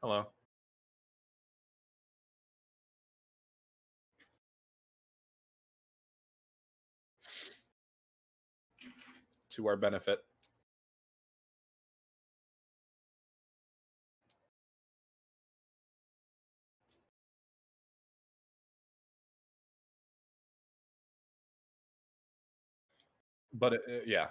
Hello. To our benefit. But yeah.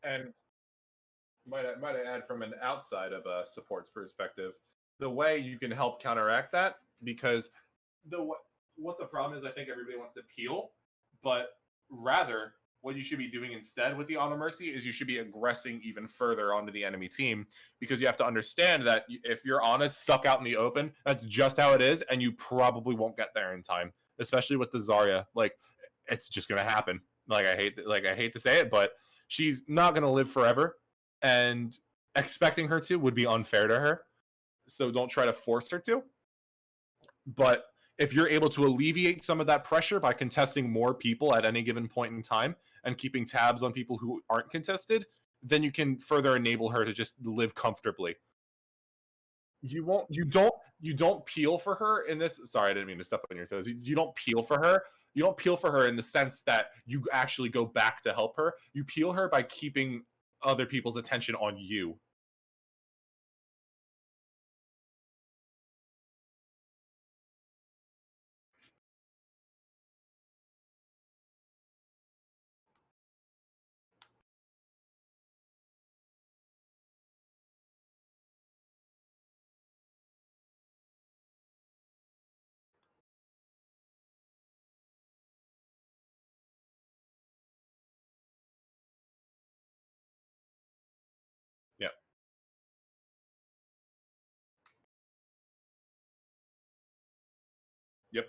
And might I add from an outside of a support's perspective, the way you can help counteract that, because what the problem is, I think everybody wants to peel, but rather what you should be doing instead with the Honor Mercy is you should be aggressing even further onto the enemy team, because you have to understand that if you're honest stuck out in the open, that's just how it is, and you probably won't get there in time, especially with the Zarya. Like, it's just gonna happen. I hate to say it, but she's not gonna live forever, and expecting her to would be unfair to her. So don't try to force her to. But if you're able to alleviate some of that pressure by contesting more people at any given point in time and keeping tabs on people who aren't contested, then you can further enable her to just live comfortably. You don't peel for her in this. Sorry, I didn't mean to step on your toes. You don't peel for her. You don't peel for her in the sense that you actually go back to help her. You peel her by keeping other people's attention on you. Yeah. Yep.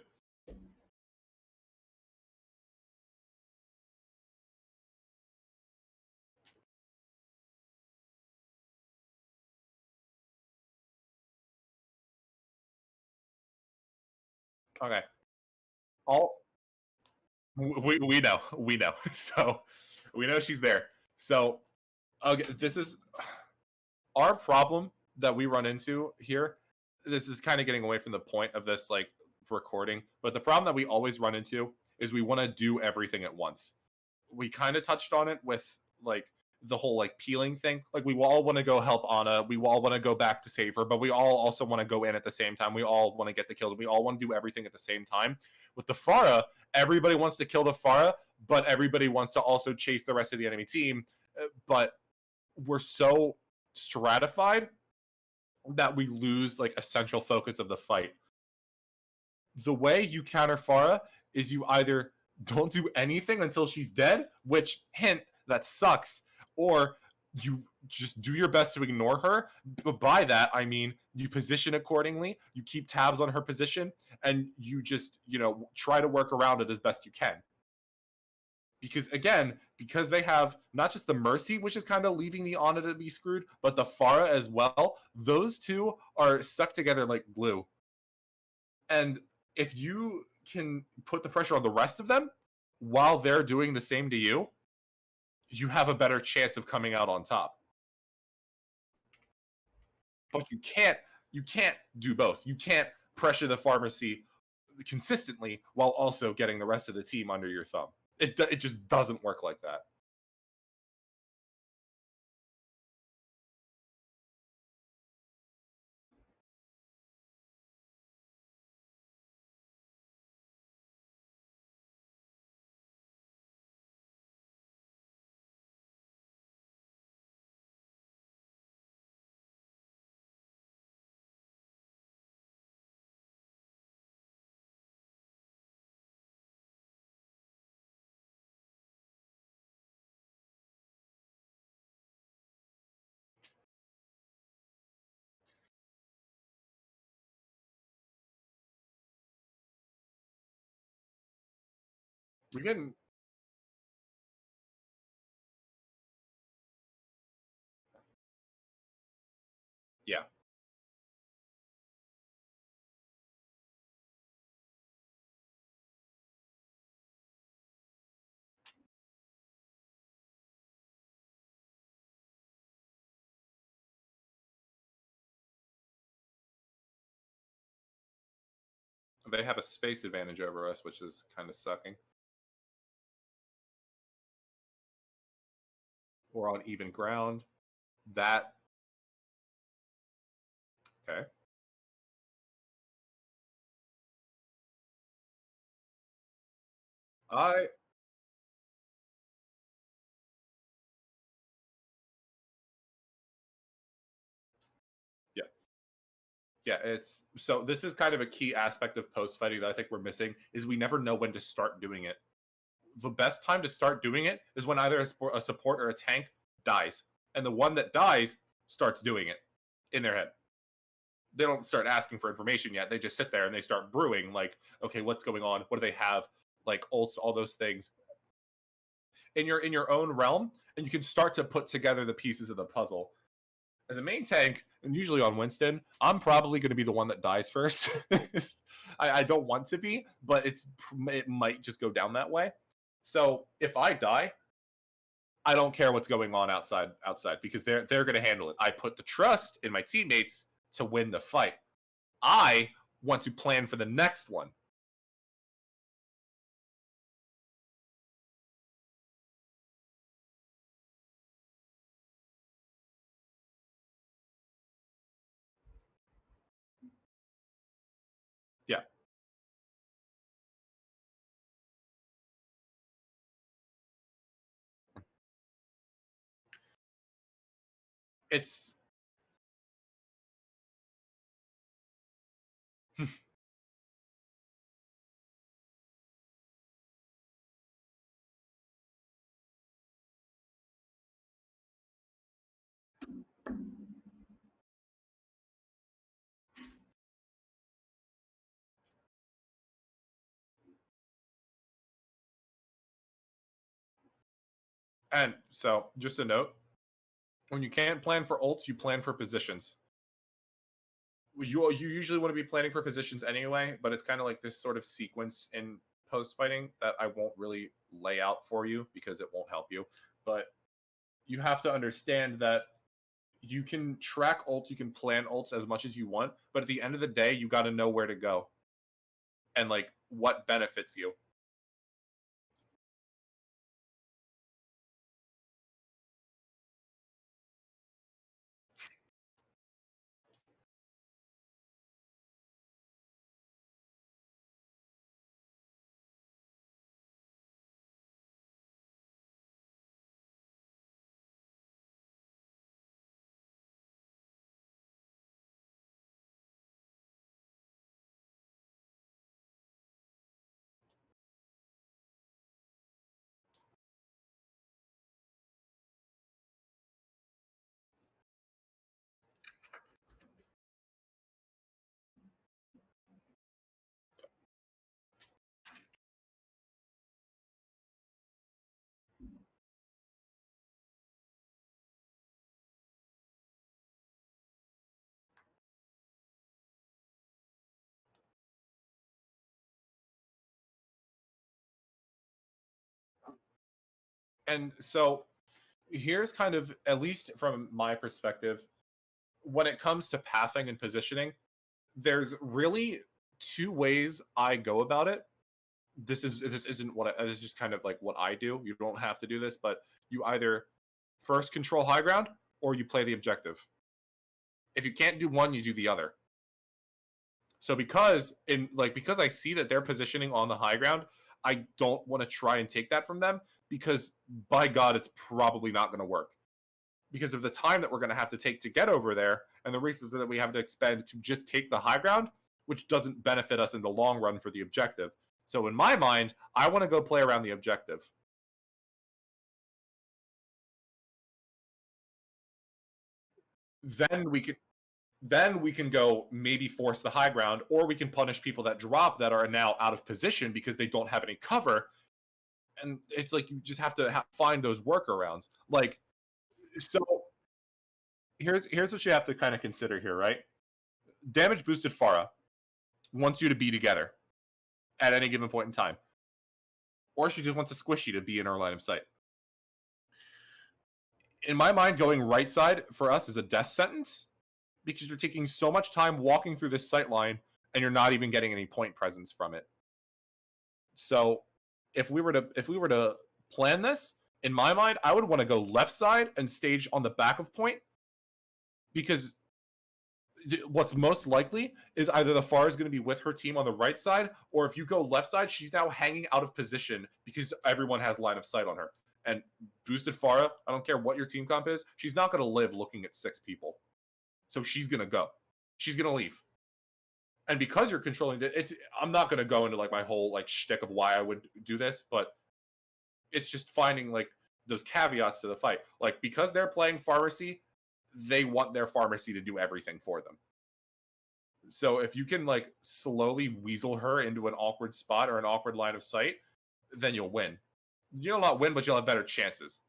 Okay. All we know so we know she's there. So okay, this is our problem that we run into here. This is kind of getting away from the point of this like recording, but the problem that we always run into is we want to do everything at once. We kind of touched on it with like the whole like peeling thing. Like we all want to go help Anna, we all want to go back to save her, but we all also want to go in at the same time. We all want to get the kills. We all want to do everything at the same time. With the Pharah, everybody wants to kill the Pharah, but everybody wants to also chase the rest of the enemy team. But we're so stratified that we lose like a central focus of the fight. The way you counter Farah is you either don't do anything until she's dead, which hint that sucks, or you just do your best to ignore her. But by that I mean you position accordingly, you keep tabs on her position, and you just, try to work around it as best you can. Because again, because they have not just the Mercy, which is kind of leaving the Ana to be screwed, but the Farah as well. Those two are stuck together like glue. And if you can put the pressure on the rest of them while they're doing the same to you, you have a better chance of coming out on top. but you can't do both. You can't pressure the pharmacy consistently while also getting the rest of the team under your thumb. It just doesn't work like that. We can, yeah. They have a space advantage over us, which is kind of sucking. We're on even ground. That okay. I Yeah. Yeah, it's so this is kind of a key aspect of post fighting that I think we're missing is we never know when to start doing it. The best time to start doing it is when either a support or a tank dies, and the one that dies starts doing it in their head. They don't start asking for information yet. They just sit there and they start brewing like, okay, what's going on? What do they have? Like ults, all those things in your own realm, and you can start to put together the pieces of the puzzle. As a main tank, and usually on Winston, I'm probably going to be the one that dies first. I don't want to be, but it might just go down that way. So if I die, I don't care what's going on outside because they're going to handle it. I put the trust in my teammates to win the fight. I want to plan for the next one. Yeah, it's and so just a note: when you can't plan for ults, you plan for positions. You usually want to be planning for positions anyway, but it's kind of like this sort of sequence in post fighting that I won't really lay out for you because it won't help you. But you have to understand that you can track ults, you can plan ults as much as you want, but at the end of the day, you got to know where to go and like what benefits you. And so here's kind of, at least from my perspective, when it comes to pathing and positioning, there's really two ways I go about it. This isn't what this is just kind of like what I do. You don't have to do this, but you either first control high ground or you play the objective. If you can't do one, you do the other. So because I see that they're positioning on the high ground, I don't want to try and take that from them because by God, it's probably not going to work. Because of the time that we're going to have to take to get over there and the resources that we have to expend to just take the high ground, which doesn't benefit us in the long run for the objective. So in my mind, I want to go play around the objective. Then we can then we can go maybe force the high ground, or we can punish people that drop that are now out of position because they don't have any cover. And it's like you just have to find those workarounds. Like so, here's what you have to kind of consider here, right? Damage boosted Farah wants you to be together at any given point in time, or she just wants a squishy to be in her line of sight. In my mind, going right side for us is a death sentence because you're taking so much time walking through this sight line and you're not even getting any point presence from it. So if we were to plan this, in my mind, I would want to go left side and stage on the back of point because what's most likely is either the Far is going to be with her team on the right side, or if you go left side, she's now hanging out of position because everyone has line of sight on her. And boosted Farah, I don't care what your team comp is, she's not going to live looking at 6 people. So she's going to go. She's going to leave. And because you're controlling it, I'm not going to go into like my whole like shtick of why I would do this, but it's just finding like those caveats to the fight. Like because they're playing pharmacy, they want their pharmacy to do everything for them. So if you can like slowly weasel her into an awkward spot or an awkward line of sight, then you'll win. You'll not win, but you'll have better chances.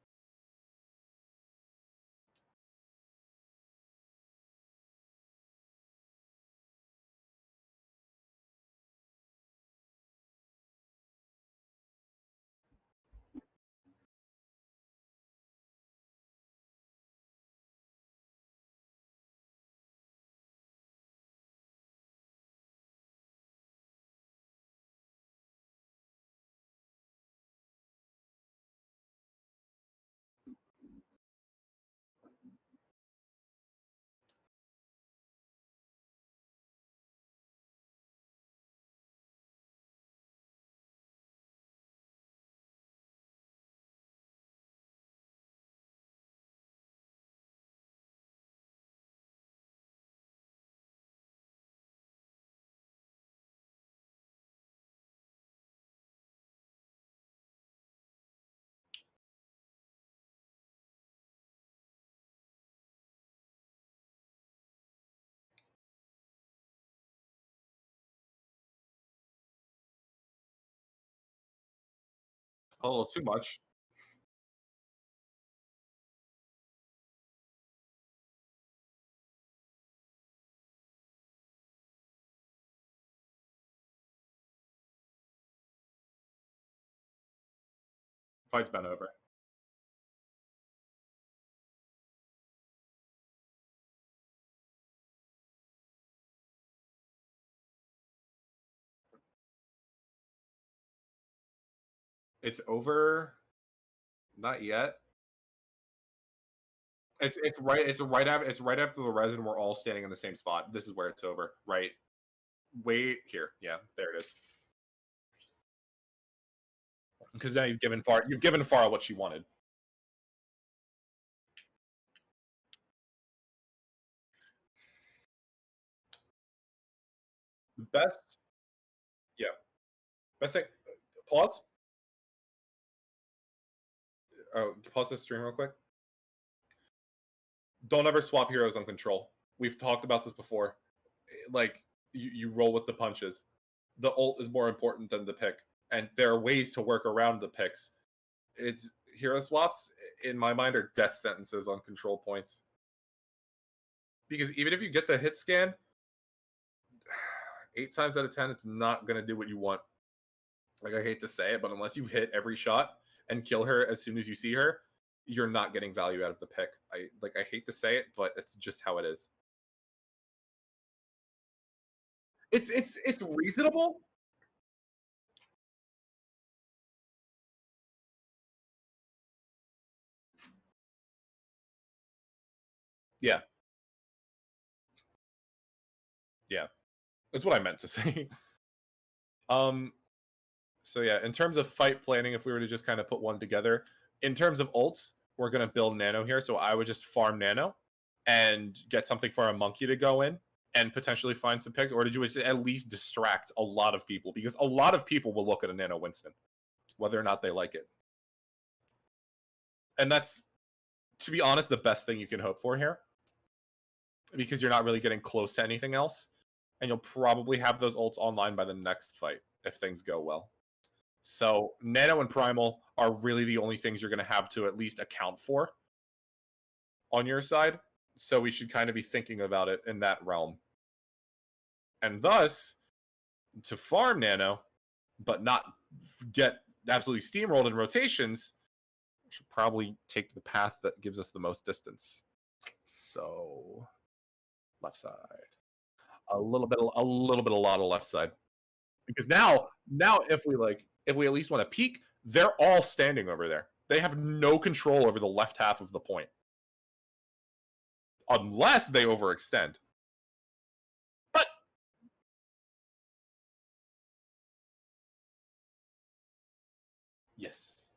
A little too much. Fight's been over. It's over. Not yet. It's right after the res and we're all standing in the same spot. This is where it's over. Right. Wait here. Yeah, there it is. Because now you've given Farah what she wanted. The best. Yeah. Best thing. Pause. Oh, pause the stream real quick. Don't ever swap heroes on control. We've talked about this before. Like you roll with the punches. The ult is more important than the pick, and there are ways to work around the picks. It's hero swaps in my mind are death sentences on control points because even if you get the hit scan, 8 times out of 10, it's not gonna do what you want. Like I hate to say it, but unless you hit every shot and kill her as soon as you see her, you're not getting value out of the pick. I hate to say it, but it's just how it is. It's reasonable. Yeah, yeah. That's what I meant to say. Um, so yeah, in terms of fight planning, if we were to just kind of put one together, in terms of ults, we're gonna build Nano here. So I would just farm Nano and get something for a monkey to go in and potentially find some picks, or did you at least distract a lot of people? Because a lot of people will look at a Nano Winston, whether or not they like it. And that's, to be honest, the best thing you can hope for here. Because you're not really getting close to anything else. And you'll probably have those ults online by the next fight if things go well. So Nano and Primal are really the only things you're going to have to at least account for on your side. So we should kind of be thinking about it in that realm. And thus, to farm Nano, but not get absolutely steamrolled in rotations, we should probably take the path that gives us the most distance. So left side. A little bit, a lot of left side. Because now if we at least want to peek, they're all standing over there. They have no control over the left half of the point unless they overextend. But yes,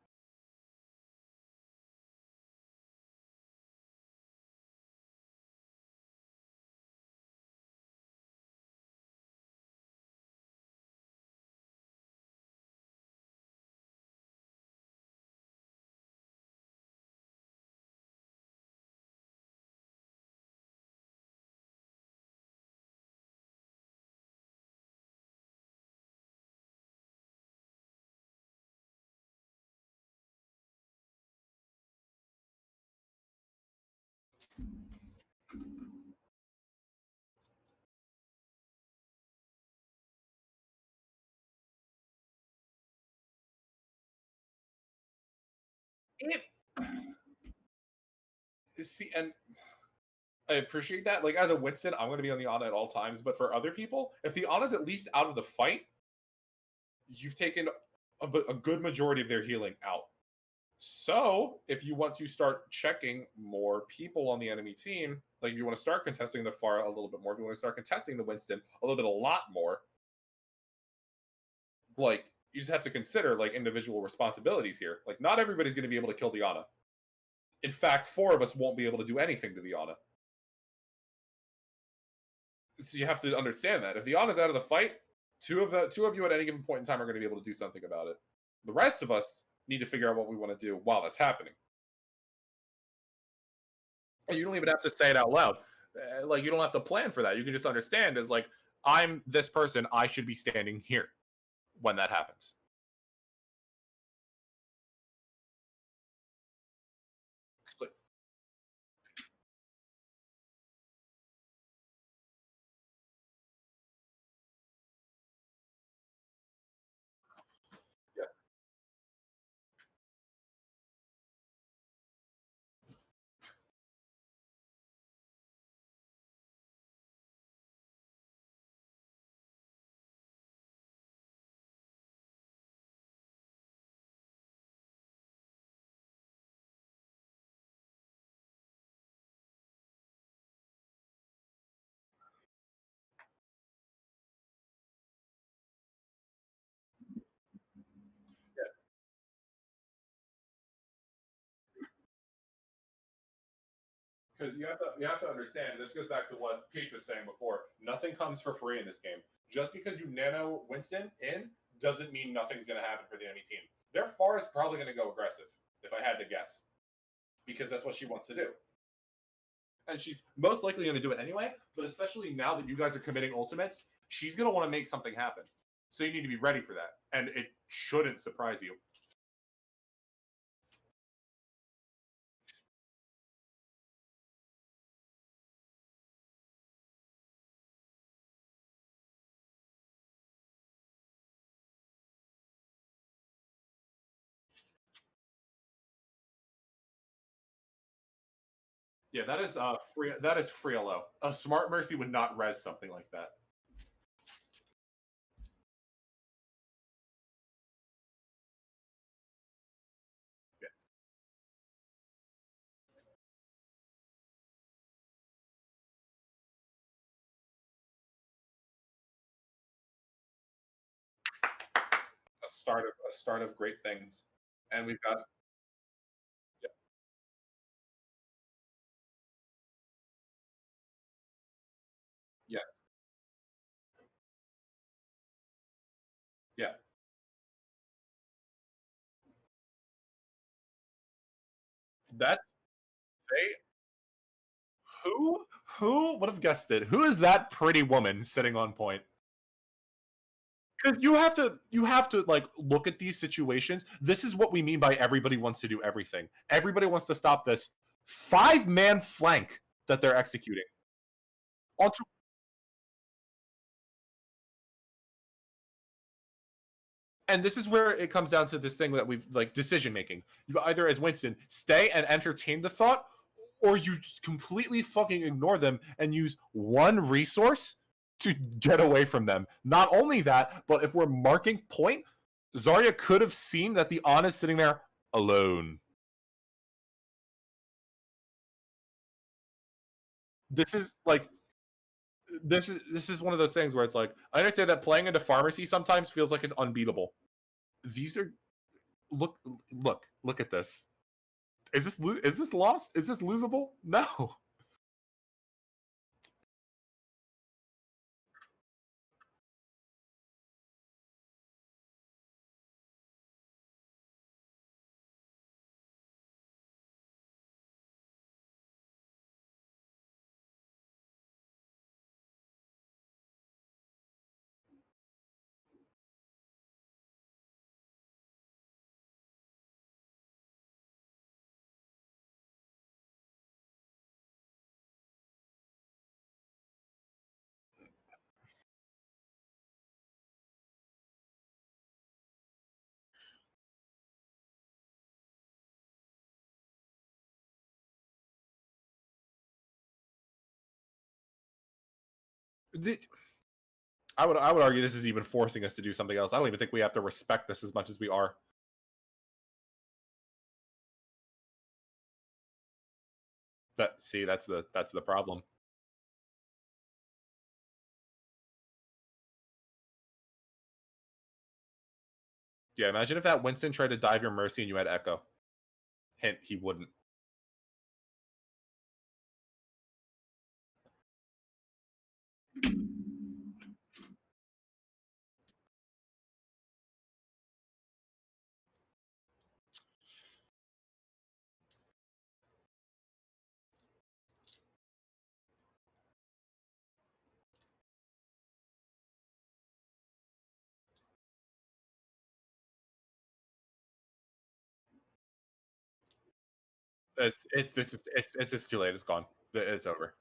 it, see, and I appreciate that. Like as a Winston, I'm going to be on the Ana at all times. But for other people, if the Ana's at least out of the fight, you've taken a good majority of their healing out. So, if you want to start checking more people on the enemy team, like if you want to start contesting the Pharah a little bit more, if you want to start contesting the Winston a little bit, a lot more, like you just have to consider like individual responsibilities here. Like, not everybody's going to be able to kill the Ana. In fact, four of us won't be able to do anything to the Ana. So you have to understand that if the Ana's out of the fight, two of you at any given point in time are going to be able to do something about it. The rest of us need to figure out what we want to do while that's happening. You don't even have to say it out loud. Like you don't have to plan for that. You can just understand as like I'm this person. I should be standing here when that happens. Like, yeah, because you have to understand. This goes back to what Peach was saying before. Nothing comes for free in this game. Just because you nano Winston in doesn't mean nothing's going to happen for the enemy team. Their far is probably going to go aggressive, if I had to guess, because that's what she wants to do. And she's most likely going to do it anyway. But especially now that you guys are committing ultimates, she's going to want to make something happen. So you need to be ready for that, and it shouldn't surprise you. Yeah, that is free. That is free low. A smart mercy would not res something like that. a start of great things, and we've got yeah, yes, yeah. That's they who would have guessed it? Who is that pretty woman sitting on point? Because you have to like look at these situations. This is what we mean by everybody wants to do everything. Everybody wants to stop this five-man flank that they're executing onto, and this is where it comes down to this thing that we've like decision making. You either, as Winston, stay and entertain the thought, or you completely fucking ignore them and use one resource to get away from them. Not only that, but if we're marking point, Zarya could have seen that the An is sitting there alone. This is like this is one of those things where it's like I understand that playing into pharmacy sometimes feels like it's unbeatable. These are look at this. Is this lost? Is this losable? No. I would argue this is even forcing us to do something else. I don't even think we have to respect this as much as we are. That's the problem. Yeah, imagine if that Winston tried to dive your Mercy and you had Echo. Hint, he wouldn't. It's just too late. It's gone. It's over.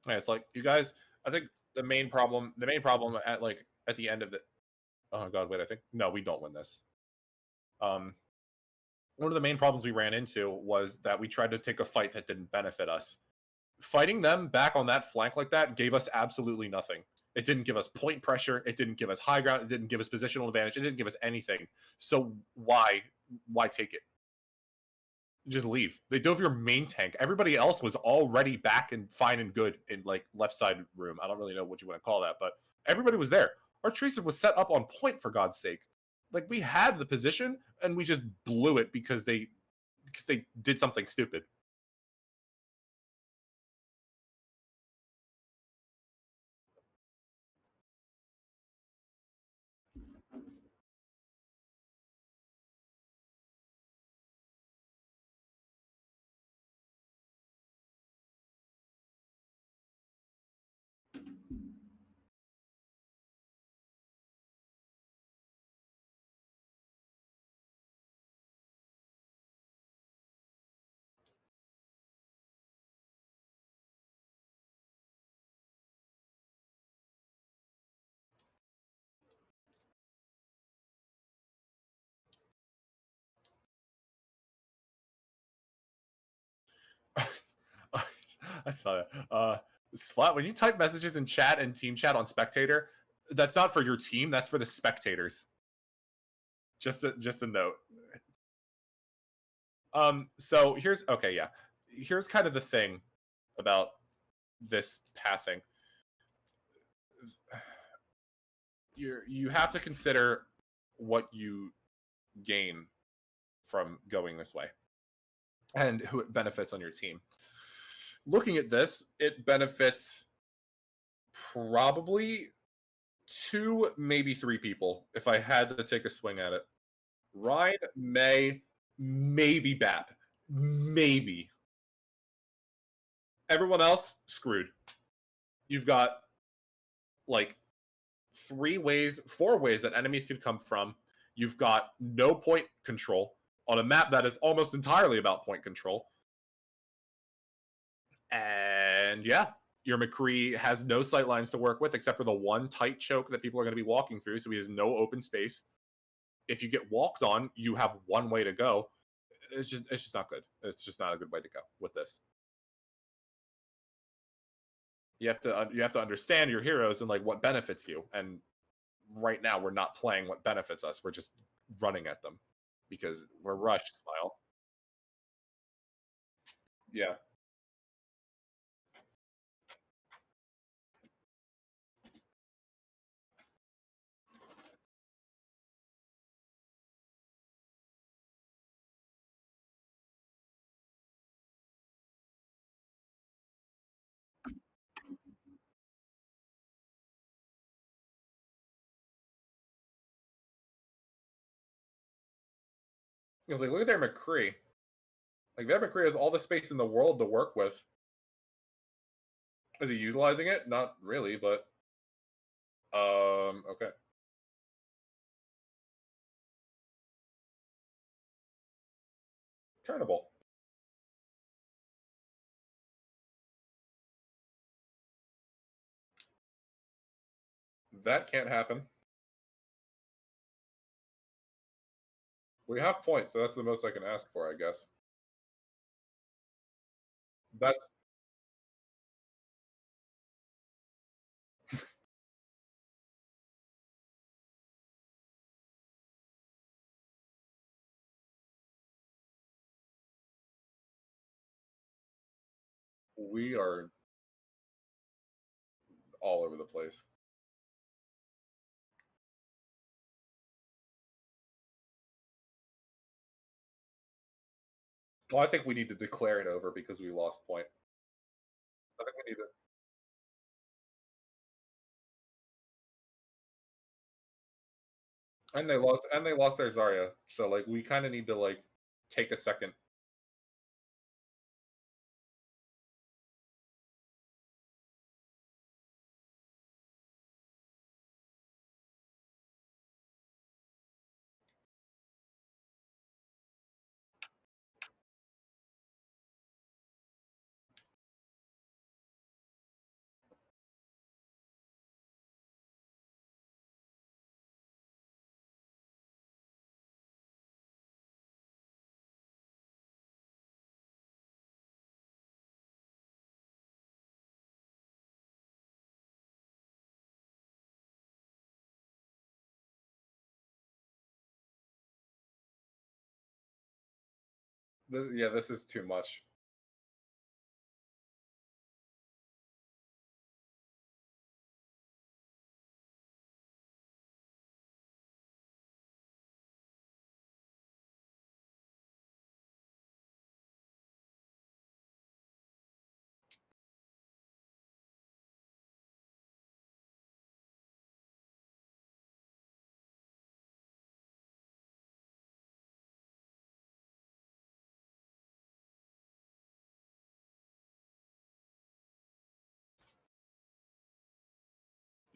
Yeah, it's like you guys. I think the main problem at the end of the. Oh my god! Wait, I think no, we don't win this. Um, One of the main problems we ran into was that we tried to take a fight that didn't benefit us. Fighting them back on that flank like that gave us absolutely nothing. It didn't give us point pressure. It didn't give us high ground. It didn't give us positional advantage. It didn't give us anything. So why take it? Just leave. They dove your main tank. Everybody else was already back and fine and good in like left side room. I don't really know what you want to call that, but everybody was there. Our Tracer was set up on point for God's sake. Like we had the position and we just blew it because they did something stupid. I saw that. Splat, when you type messages in chat and team chat on spectator, that's not for your team, that's for the spectators. Just a note. So here's okay, yeah. Here's kind of the thing about this pathing. You have to consider what you gain from going this way and who it benefits on your team. Looking at this, it benefits probably 2, maybe 3 people if I had to take a swing at it. Ryan, May, maybe Bap. Maybe. Everyone else, screwed. You've got like 4 ways that enemies could come from. You've got no point control on a map that is almost entirely about point control. And yeah, your McCree has no sight lines to work with except for the one tight choke that people are going to be walking through, so he has no open space. If you get walked on, you have one way to go. It's just not good. It's just not a good way to go with this. You have to understand your heroes and like what benefits you. And right now we're not playing what benefits us. We're just running at them because we're rushed style. Yeah. It was like, look at their McCree. Like their McCree has all the space in the world to work with. Is he utilizing it? Not really, but okay. Turnable. That can't happen. We have points, so that's the most I can ask for, I guess. That's we are all over the place. Well, I think we need to declare it over because we lost point. I think we need to. And they lost their Zarya. So like we kind of need to like take a second. Yeah, this is too much.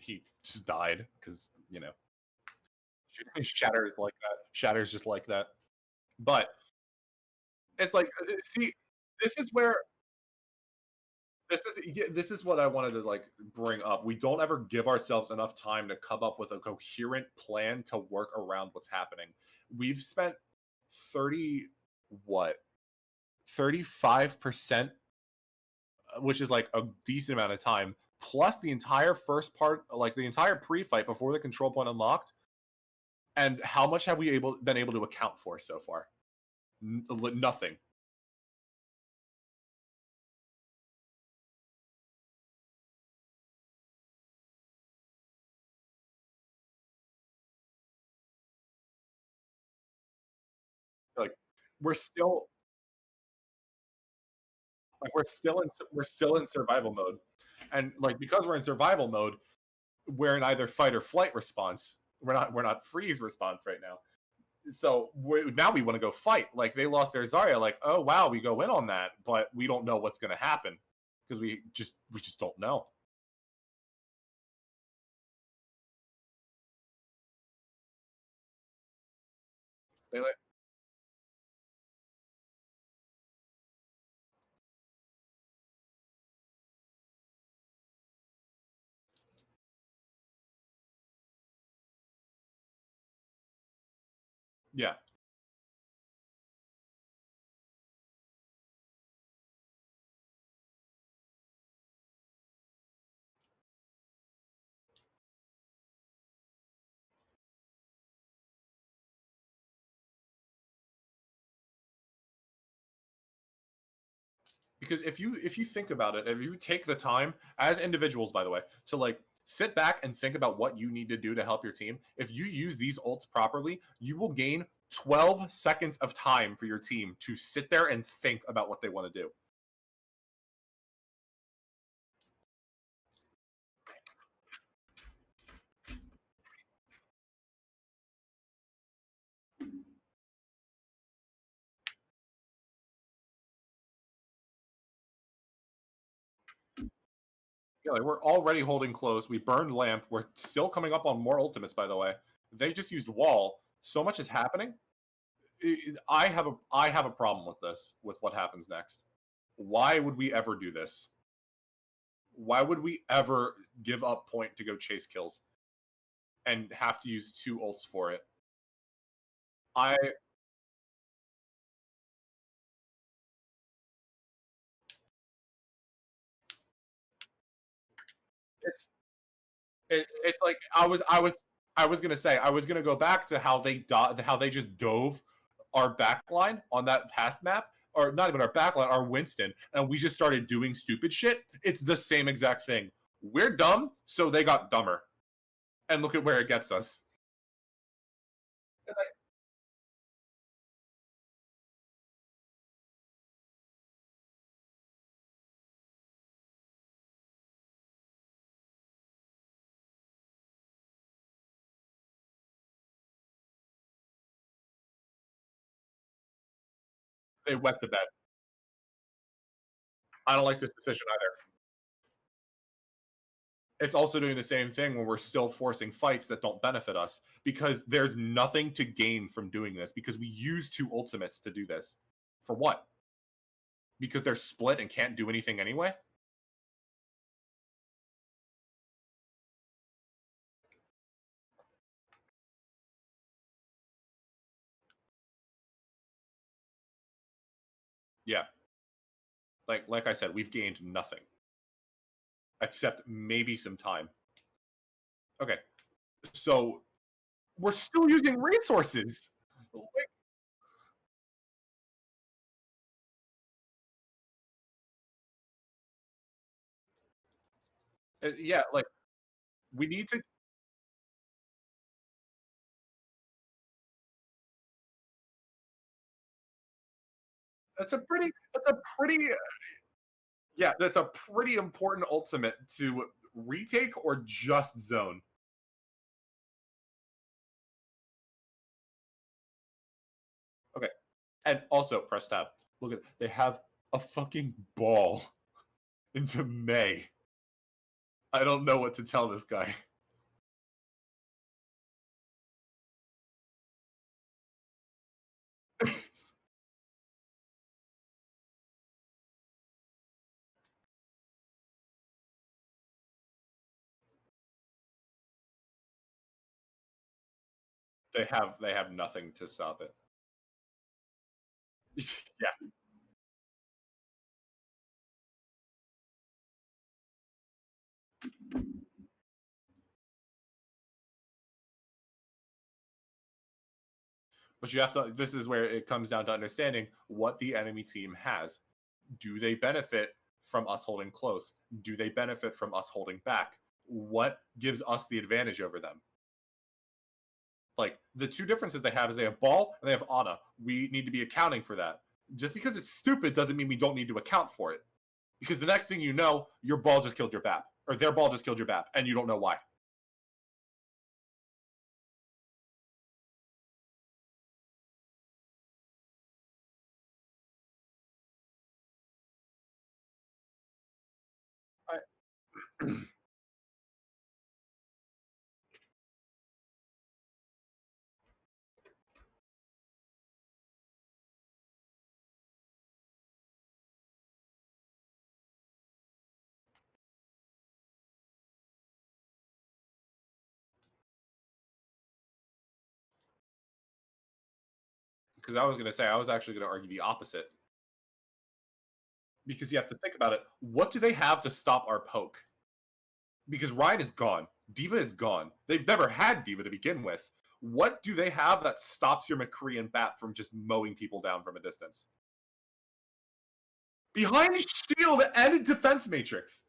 He just died because Shatter's like that. Shatter's just like that. But it's like see, this is where this is what I wanted to like bring up. We don't ever give ourselves enough time to come up with a coherent plan to work around what's happening. We've spent 30 what 35% which is like a decent amount of time, plus the entire first part, like the entire pre-fight before the control point unlocked. And how much have we been able to account for so far? Nothing. Like we're still we're still in survival mode, and like because we're in survival mode, we're in either fight or flight response. We're not freeze response right now. So now we want to go fight. Like they lost their Zarya. Like, oh wow, we go in on that, but we don't know what's going to happen because we just don't know. They like yeah. Because if you think about it, if you take the time as individuals, by the way, to like sit back and think about what you need to do to help your team, if you use these ults properly, you will gain 12 seconds of time for your team to sit there and think about what they want to do. Yeah, like we're already holding close. We burned lamp. We're still coming up on more ultimates, by the way. They just used wall. So much is happening. I have a problem with this, with what happens next. Why would we ever do this? Why would we ever give up point to go chase kills and have to use two ults for it? I it's it's like I was gonna say I was gonna go back to how they just dove our backline on that past map, or not even our backline, our Winston, and we just started doing stupid shit. It's the same exact thing. We're dumb, so they got dumber, and look at where it gets us. They wet the bed. I don't like this decision either. It's also doing the same thing when we're still forcing fights that don't benefit us because there's nothing to gain from doing this because we use two ultimates to do this. For what? Because they're split and can't do anything anyway? Yeah. Like I said, we've gained nothing except maybe some time. Okay. So we're still using resources. Like, yeah, like we need to that's a pretty yeah, that's a pretty important ultimate to retake or just zone. Okay. And also, press tab. Look at they have a fucking ball into May. I don't know what to tell this guy. They have nothing to stop it. Yeah, But you have to. This is where it comes down to understanding what the enemy team has. Do they benefit from us holding close? Do they benefit from us holding back? What gives us the advantage over them? Like the two differences they have is they have ball and they have Ana. We need to be accounting for that. Just because it's stupid doesn't mean we don't need to account for it. Because the next thing you know, your ball just killed your BAP, or their ball just killed your BAP, and you don't know why. Because I was going to say, I was actually going to argue the opposite. Because you have to think about it. What do they have to stop our poke? Because Ryan is gone. D.Va is gone. They've never had D.Va to begin with. What do they have that stops your McCree and Bat from just mowing people down from a distance? Behind shield and defense matrix.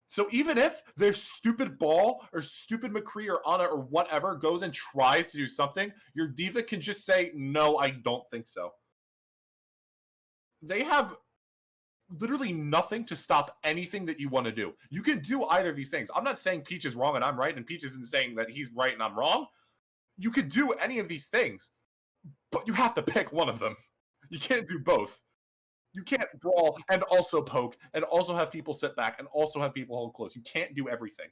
So even if their stupid ball or stupid McCree or Ana or whatever goes and tries to do something, your D.Va can just say, no, I don't think so. They have literally nothing to stop anything that you want to do. You can do either of these things. I'm not saying Peach is wrong and I'm right, and Peach isn't saying that he's right and I'm wrong. You could do any of these things, but you have to pick one of them. You can't do both. You can't brawl and also poke and also have people sit back and also have people hold close. You can't do everything.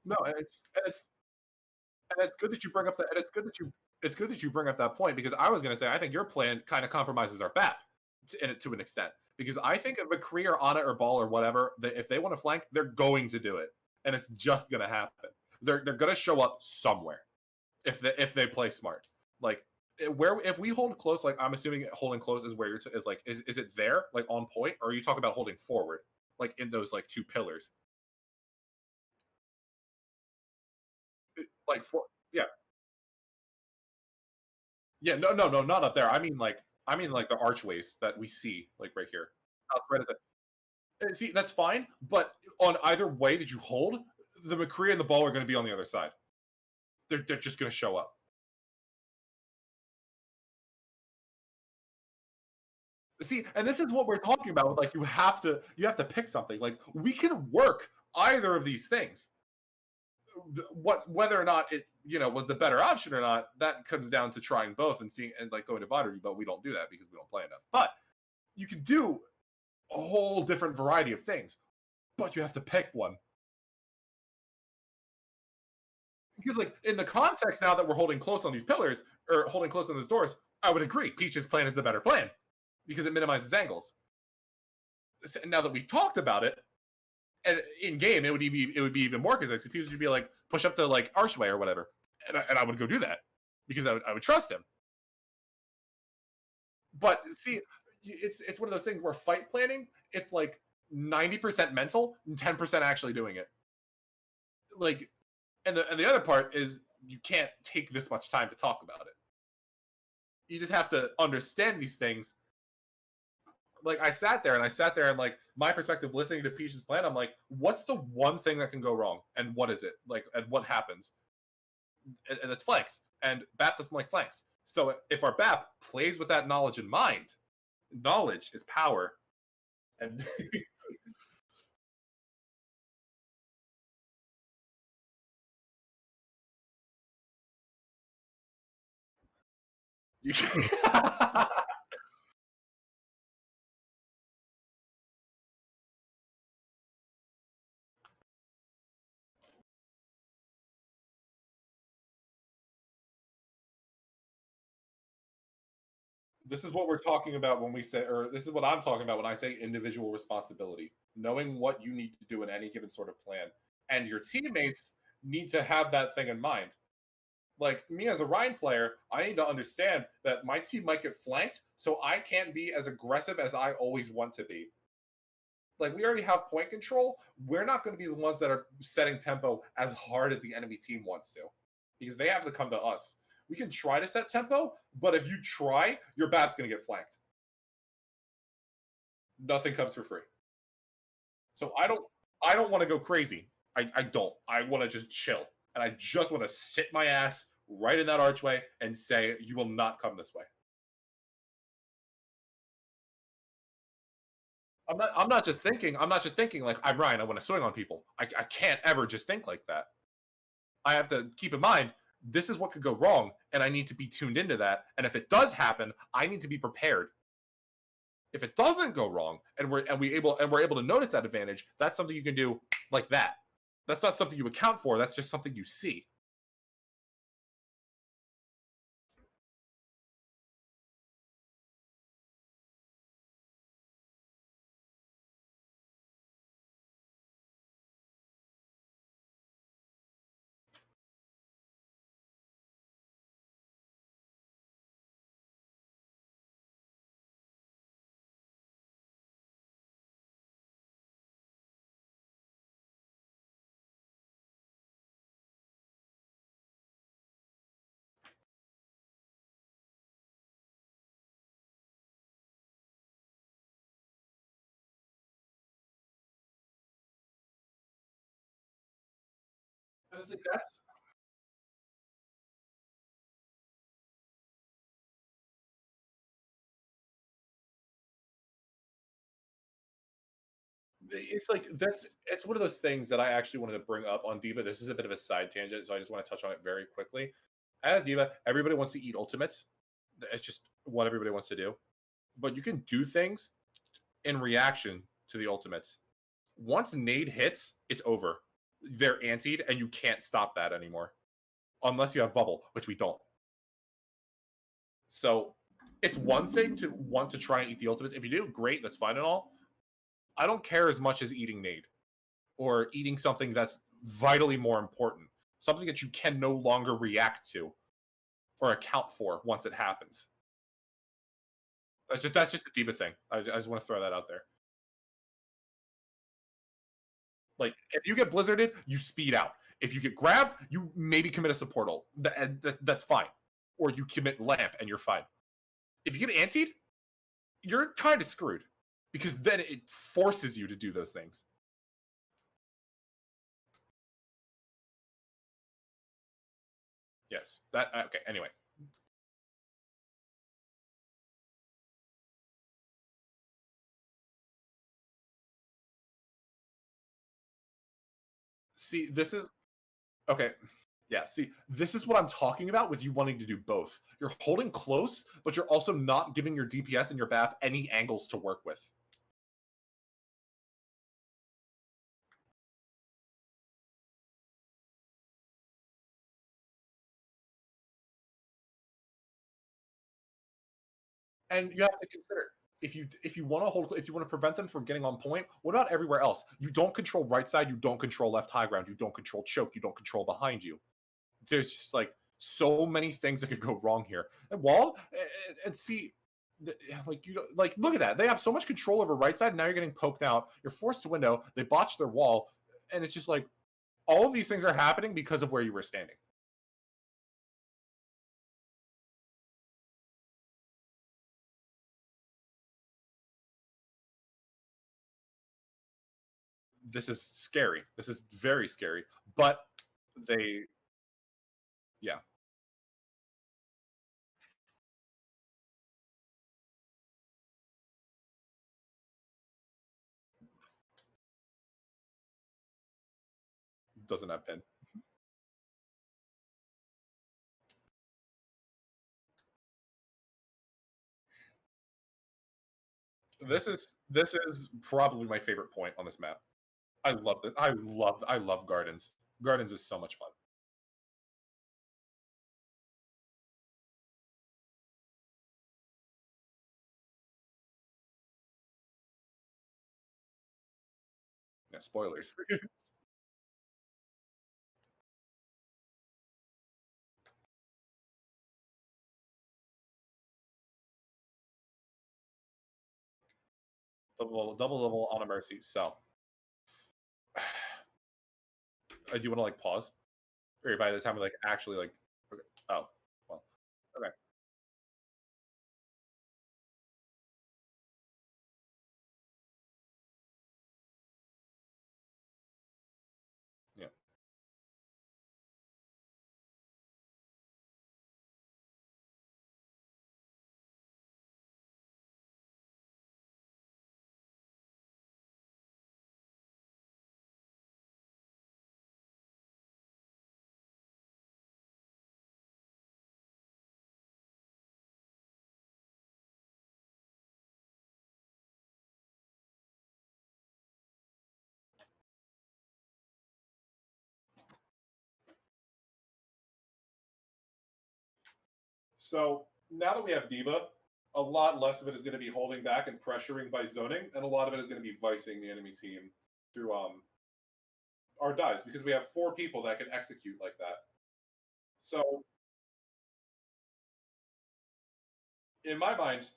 No, and it's good that you bring up that, and it's good that you bring up that point because I was going to say I think your plan kind of compromises our BAP to an extent because I think if McCree or Ana or Ball or whatever, if they want to flank, they're going to do it, and it's just going to happen. They're going to show up somewhere if they play smart. Like where if we hold close, like I'm assuming holding close is where is like is it there like on point, or are you talking about holding forward like in those like two pillars like for yeah. Yeah, no, not up there. I mean like the archways that we see like right here. Outside of see, that's fine, but on either way that you hold, the McCree and the ball are going to be on the other side. They're just going to show up. See, and this is what we're talking about. Like you have to pick something. Like we can work either of these things. What whether or not it was the better option or not, that comes down to trying both and seeing and like going to VOD review. But we don't do that because we don't play enough. But you can do a whole different variety of things, but you have to pick one. Because, like, in the context now that we're holding close on these pillars or holding close on those doors, I would agree. Peach's plan is the better plan because it minimizes angles. Now that we've talked about it, and in game, it would be even more because like, people would be like, push up to like archway or whatever, and I would go do that because I would trust him. But see, it's one of those things where fight planning, it's like 90% mental and 10% actually doing it. Like, and the other part is you can't take this much time to talk about it. You just have to understand these things. Like I sat there and like my perspective listening to Peach's plan, I'm like, what's the one thing that can go wrong? And what is it? Like and what happens? And it's flanks. And BAP doesn't like flanks. So if our BAP plays with that knowledge in mind, knowledge is power. And you This is what we're talking about when we say, or this is what I'm talking about when I say individual responsibility, knowing what you need to do in any given sort of plan. And your teammates need to have that thing in mind. Like me as a Rhine player, I need to understand that my team might get flanked, so I can't be as aggressive as I always want to be. Like we already have point control. We're not going to be the ones that are setting tempo as hard as the enemy team wants to, because they have to come to us. We can try to set tempo, but if you try, your bat's going to get flanked. Nothing comes for free. So I don't want to go crazy. I don't. I want to just chill. And I just want to sit my ass right in that archway and say, you will not come this way. I'm not just thinking like I'm Ryan, I want to swing on people. I can't ever just think like that. I have to keep in mind this is what could go wrong, and I need to be tuned into that. And if it does happen, I need to be prepared. If it doesn't go wrong, we're able to notice that advantage, that's something you can do like that. That's not something you account for. That's just something you see. I think that's it's like that's it's one of those things that I actually wanted to bring up on Diva. This is a bit of a side tangent, so I just want to touch on it very quickly. As Diva, everybody wants to eat ultimates. It's just what everybody wants to do. But you can do things in reaction to the ultimates. Once nade hits, it's over. They're antied, and you can't stop that anymore unless you have bubble, which we don't. So it's one thing to want to try and eat the ultimates. If you do, great, that's fine and all. I don't care as much as eating nade or eating something that's vitally more important, something that you can no longer react to or account for once it happens. That's just a diva thing. I just want to throw that out there. Like if you get blizzarded, you speed out. If you get grabbed, you maybe commit a support ult. That's fine. Or you commit lamp and you're fine. If you get antied, you're kind of screwed because then it forces you to do those things. Yes. That okay. Anyway, see, this is okay. Yeah, see, this is what I'm talking about with you wanting to do both. You're holding close, but you're also not giving your DPS and your BAP any angles to work with. And you have to consider if you want to hold if you want to prevent them from getting on point, what about everywhere else? You don't control right side, you don't control left high ground, you don't control choke, you don't control behind you. There's just like so many things that could go wrong here. And Wall and see like you like look at that. They have so much control over right side. And now you're getting poked out. You're forced to window. They botch their wall, and it's just like all of these things are happening because of where you were standing. This is scary. This is very scary. But they, yeah, doesn't have pin. This is probably my favorite point on this map. I love it. I love gardens. Gardens is so much fun. Yeah, spoilers. Double level on a mercy. So, do you want to like pause, or by the time we like actually like? Okay. Oh, well, okay. Yeah. So now that we have Diva, a lot less of it is going to be holding back and pressuring by zoning, and a lot of it is going to be vicing the enemy team through our dives because we have four people that can execute like that. So in my mind,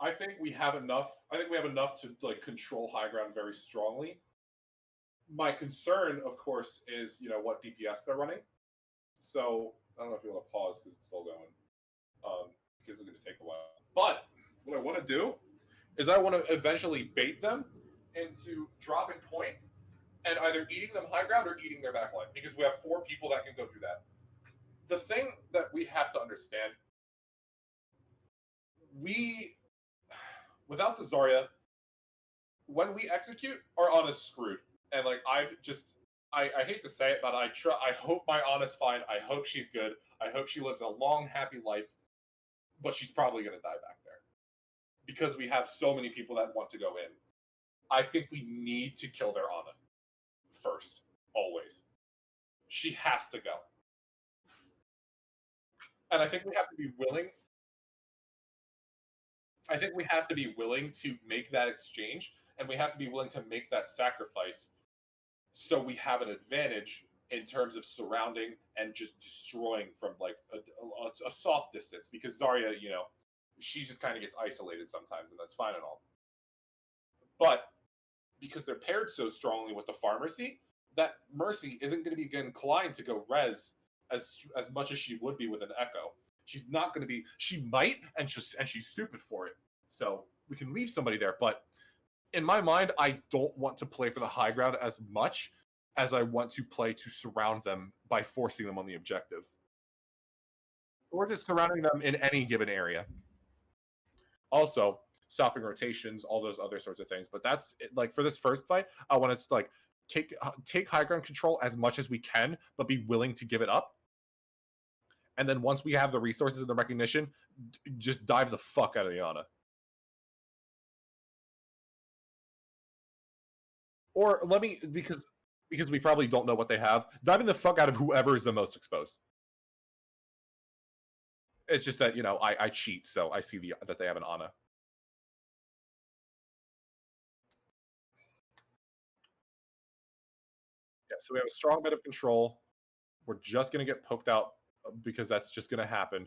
I think we have enough. I think we have enough to like control high ground very strongly. My concern, of course, is what DPS they're running. So I don't know if you want to pause because it's still going, because it's going to take a while. But what I want to do is I want to eventually bait them into dropping point and either eating them high ground or eating their backline because we have four people that can go do that. The thing that we have to understand, we without the Zarya, when we execute, our Ana's screwed. And like I hate to say it, but I hope my Ana's fine. I hope she's good. I hope she lives a long, happy life. But she's probably gonna die back there because we have so many people that want to go in. I think we need to kill their Ana first, always. She has to go. And I think we have to be willing. I think we have to be willing to make that exchange, and we have to be willing to make that sacrifice so we have an advantage in terms of surrounding and just destroying from like a soft distance. Because Zarya, she just kind of gets isolated sometimes, and that's fine and all. But because they're paired so strongly with the Pharmacy, that Mercy isn't going to be inclined to go res as much as she would be with an Echo. She's not going to be. She might, and she's stupid for it. So we can leave somebody there, but in my mind, I don't want to play for the high ground as much as I want to play to surround them by forcing them on the objective, or just surrounding them in any given area. Also, stopping rotations, all those other sorts of things. But that's like for this first fight, I want to like take high ground control as much as we can, but be willing to give it up. And then once we have the resources and the recognition, just dive the fuck out of the Ana. Or let me because we probably don't know what they have. Diving the fuck out of whoever is the most exposed. It's just that I cheat, so I see that they have an Ana. Yeah, so we have a strong bit of control. We're just going to get poked out because that's just going to happen.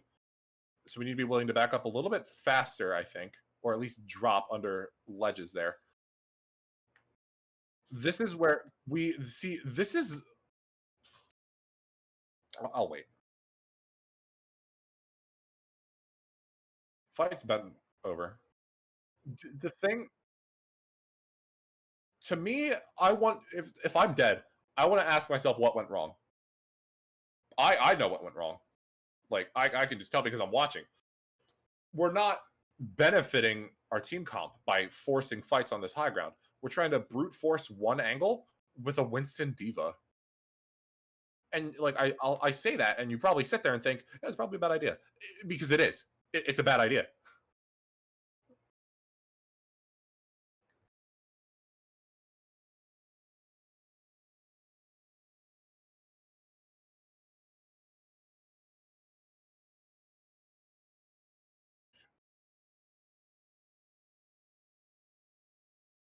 So we need to be willing to back up a little bit faster, I think, or at least drop under ledges there. This is where we see. This is. I'll wait. Fight's been over. The thing to me, I want if I'm dead, I want to ask myself what went wrong. I know what went wrong. Like I can just tell because I'm watching. We're not benefiting our team comp by forcing fights on this high ground. We're trying to brute force one angle with a Winston Diva. And like I say that, and you probably sit there and think that's probably a bad idea because it is. It's a bad idea.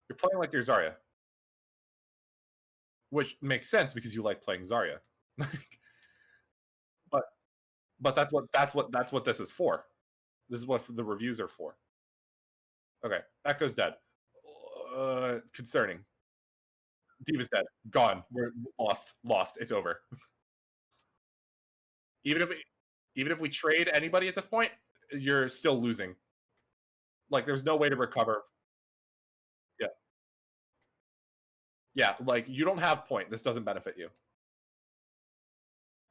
You're playing like you're Zarya. which makes sense because you like playing Zarya. but but that's what this is for. This is what the reviews are for. Okay, Echo's dead. Concerning. Diva's dead. Gone. We're lost. Lost. It's over. Even if we, even if we trade anybody at this point, you're still losing. Like there's no way to recover. Yeah. Yeah, like you don't have point. This doesn't benefit you.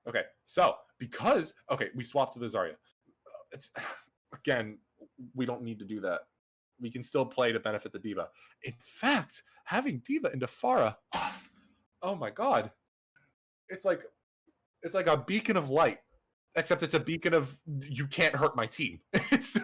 Okay. So, because we swapped to the Zarya. It's again, we don't need to do that. We can still play to benefit the diva. In fact, having diva into Pharah, oh my god. It's like a beacon of light. Except it's a beacon of you can't hurt my team. It's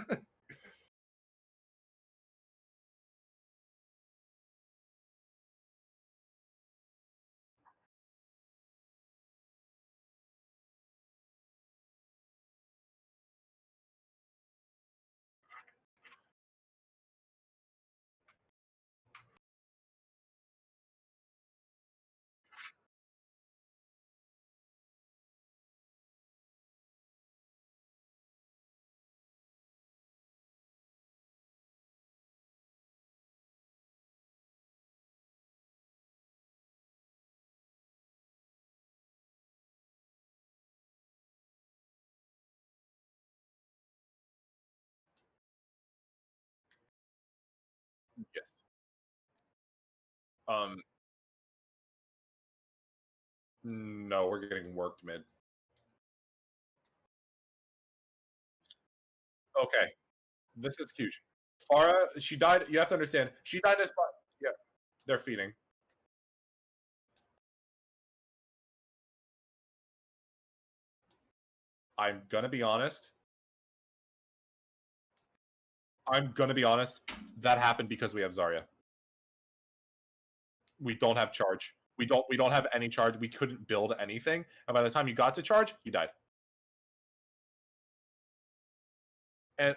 yes. Um no, we're getting worked mid. Okay. This is huge. Farah, she died. You have to understand. She died as yeah, they're feeding. I'm gonna be honest. I'm gonna be honest. That happened because we have Zarya. We don't have charge. We don't have any charge. We couldn't build anything. And by the time you got to charge, you died. And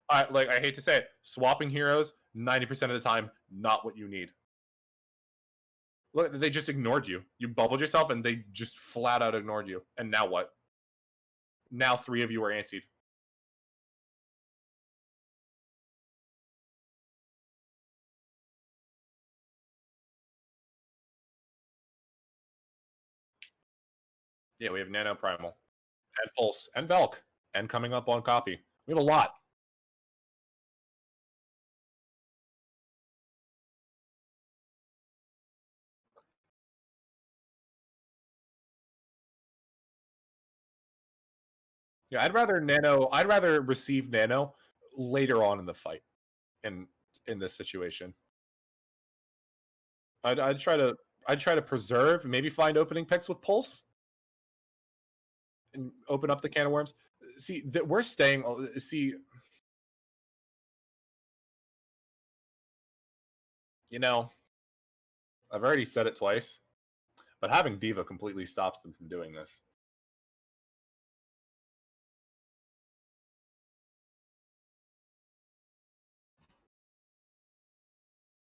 I hate to say it, swapping heroes 90% of the time not what you need. Look, they just ignored you. You bubbled yourself, and they just flat out ignored you. And now what? Now three of you are antsied. Yeah, we have Nano Primal and Pulse and Velk and coming up on copy. We have a lot. Yeah, I'd rather receive Nano later on in the fight in this situation. I'd try to preserve, maybe find opening picks with Pulse and open up the can of worms. See that we're staying. See, you know, I've already said it twice, but having Diva completely stops them from doing this.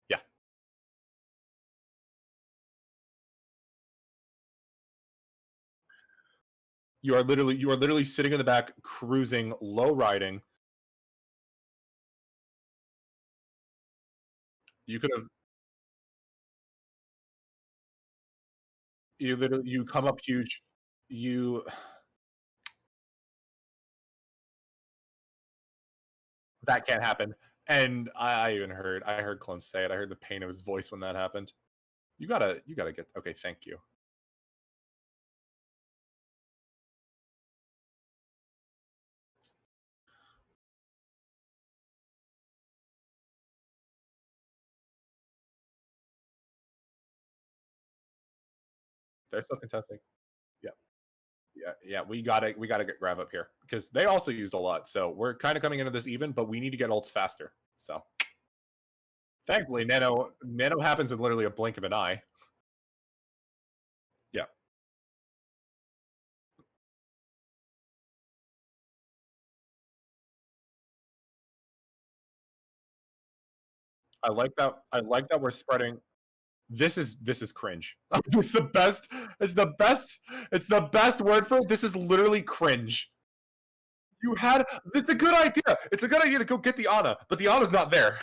Yeah, you are literally sitting in the back, cruising, low riding. You could have you come up huge. You that can't happen. And I heard Clone say it. I heard the pain of his voice when that happened. You gotta get okay. Thank you. They're still contesting. Yeah, yeah. We gotta get Grav up here because they also used a lot. So we're kind of coming into this even, but we need to get ults faster. So thankfully, Nano happens in literally a blink of an eye. Yeah, I like that. I like that we're spreading. This is cringe. It's the best. It's the best. It's the best word for it. This is literally cringe. You had. It's a good idea. It's a good idea to go get the Ana, but the Ana's not there.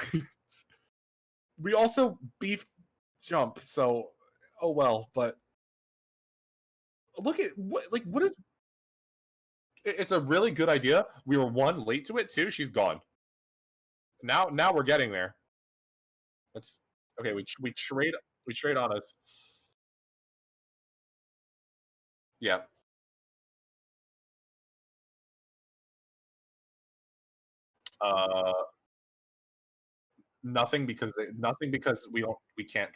We also beefed Jump, so oh well. But look at what like what is. It's a really good idea. We were one late to it too. She's gone. Now we're getting there. Let's okay. We trade on us. Yeah. Uh, nothing because we can't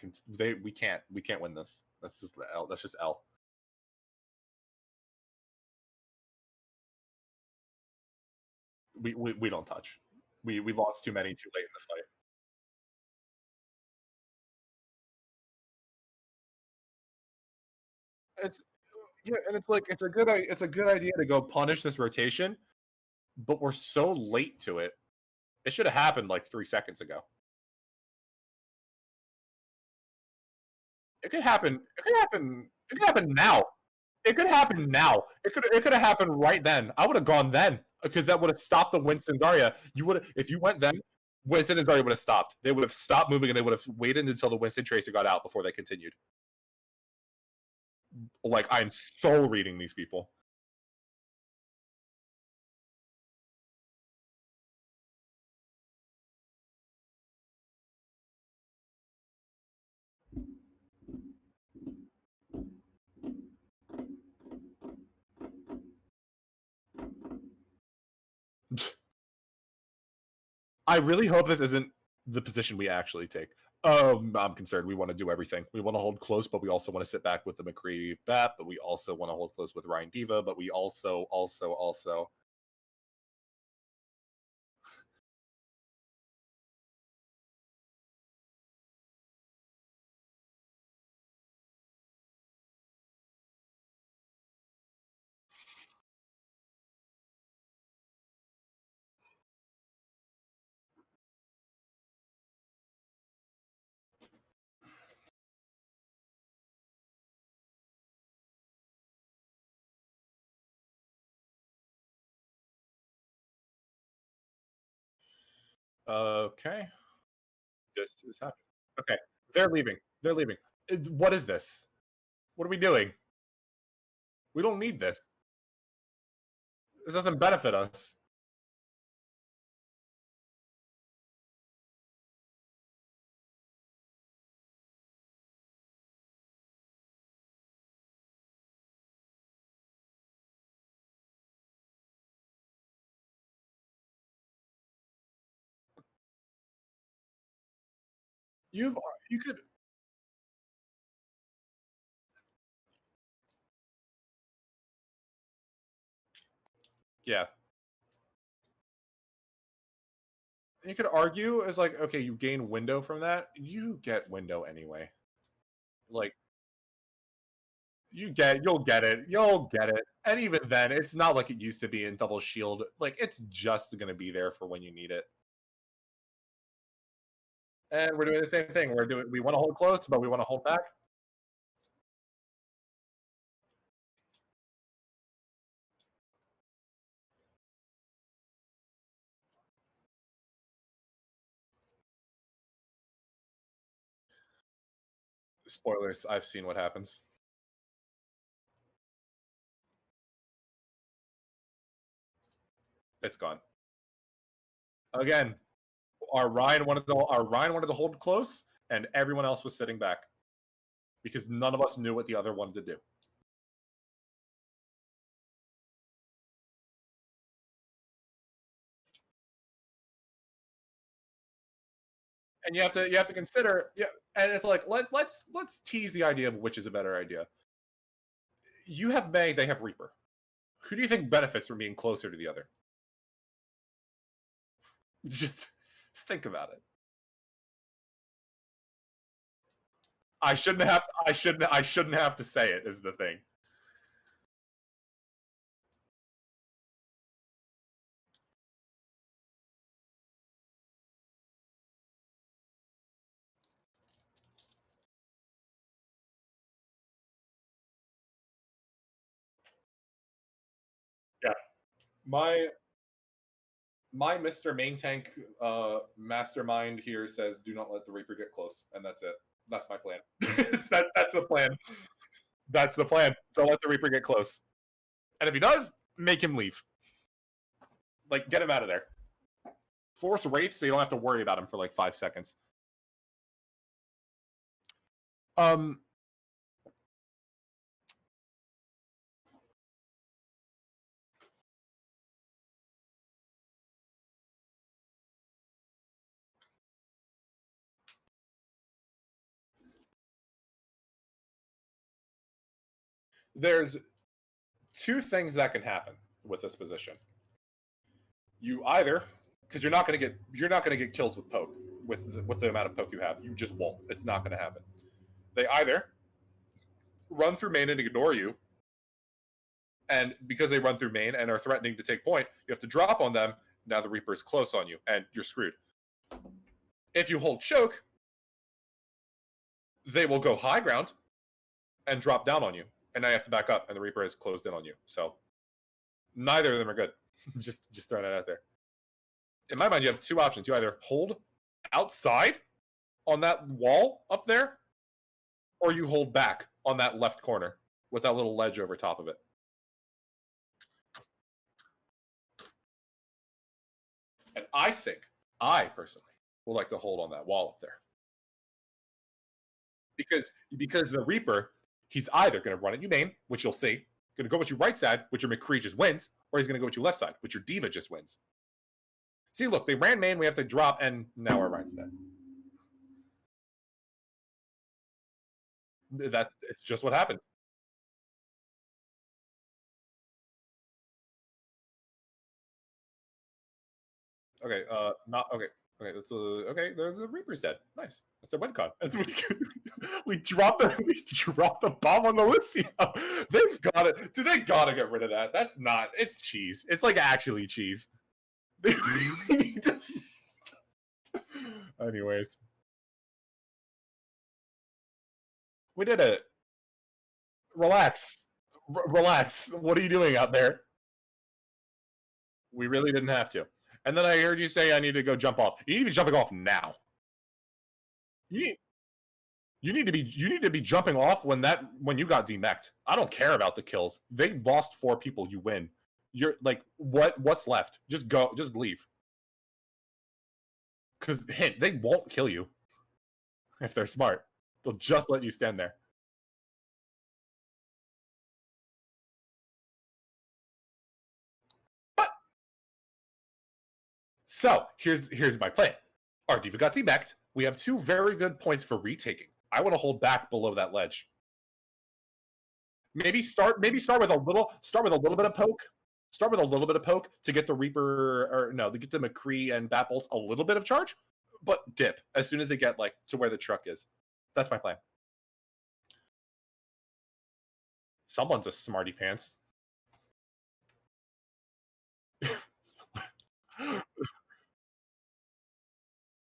we can't win this. That's just the L. That's just L. We don't touch. We lost too many too late in the fight. It's yeah, and it's like it's a good idea to go punish this rotation, but we're so late to it. It should have happened like 3 seconds ago. It could happen. It could happen. It could happen now. It could happen now. It could have happened right then. I would have gone then because that would have stopped the Winston Zarya. You would if you went then, Winston and Zarya would have stopped. They would have stopped moving and they would have waited until the Winston Tracer got out before they continued. Like I'm so reading these people. I really hope this isn't the position we actually take. I'm concerned. We want to do everything. We want to hold close, but we also want to sit back with the McCree Bat, but we also want to hold close with Ryan Diva, but we also. Okay. This is happening. Okay. They're leaving. They're leaving. What is this? What are we doing? We don't need this. This doesn't benefit us. You've you could yeah. And you could argue as like, okay, you gain window from that. You get window anyway. Like you'll get it. You'll get it. And even then, it's not like it used to be in double shield. Like it's just gonna be there for when you need it. And we're doing the same thing. We want to hold close, but we want to hold back. Spoilers, I've seen what happens. It's gone. Again, our Ryan wanted to hold close, and everyone else was sitting back because none of us knew what the other wanted to do. And you have to consider, yeah. And it's like let's tease the idea of which is a better idea. You have May, they have Reaper. Who do you think benefits from being closer to the other? Just think about it. I shouldn't have to say it is the thing. My my Mr. Main Tank mastermind here says do not let the Reaper get close, and that's it. That's my plan. That's the plan. That's the plan. Don't let the Reaper get close. And if he does, make him leave. Like, get him out of there. Force Wraith so you don't have to worry about him for like 5 seconds. There's two things that can happen with this position. You either, because you're not going to get kills with poke with the amount of poke you have. You just won't. It's not going to happen. They either run through main and ignore you, and because they run through main and are threatening to take point, you have to drop on them. Now the Reaper is close on you, and you're screwed. If you hold choke, they will go high ground and drop down on you, and now you have to back up, and the Reaper is closed in on you. So neither of them are good. just throwing that out there. In my mind, you have two options. You either hold outside on that wall up there, or you hold back on that left corner with that little ledge over top of it. And I personally, would like to hold on that wall up there. Because the Reaper, he's either going to run at you main, which you'll see, going to go with you right side, which your McCree just wins, or he's going to go with you left side, which your Diva just wins. See, look, they ran main, we have to drop, and now our Ryan's dead. It's just what happens. Okay, not okay. Okay, that's okay. There's a Reaper's dead. Nice. That's their win con. We dropped the bomb on the Lucio. They've got it. Dude, they gotta get rid of that. That's not. It's cheese. It's like actually cheese. They really need to. Anyways, we did it. Relax. Relax. What are you doing out there? We really didn't have to. And then I heard you say I need to go jump off. You need to be jumping off now. You need to be jumping off when you got demeched. I don't care about the kills. They lost 4 people. You win. You're like, what's left? Just go. Just leave. Because hint, they won't kill you if they're smart. They'll just let you stand there. But so here's my plan. Our Diva got demeched. We have 2 very good points for retaking. I want to hold back below that ledge. Maybe start with a little bit of poke. Start with a little bit of poke to get the Reaper, or no, to get the McCree and Bat Bolts a little bit of charge, but dip as soon as they get like to where the truck is. That's my plan. Someone's a smarty pants.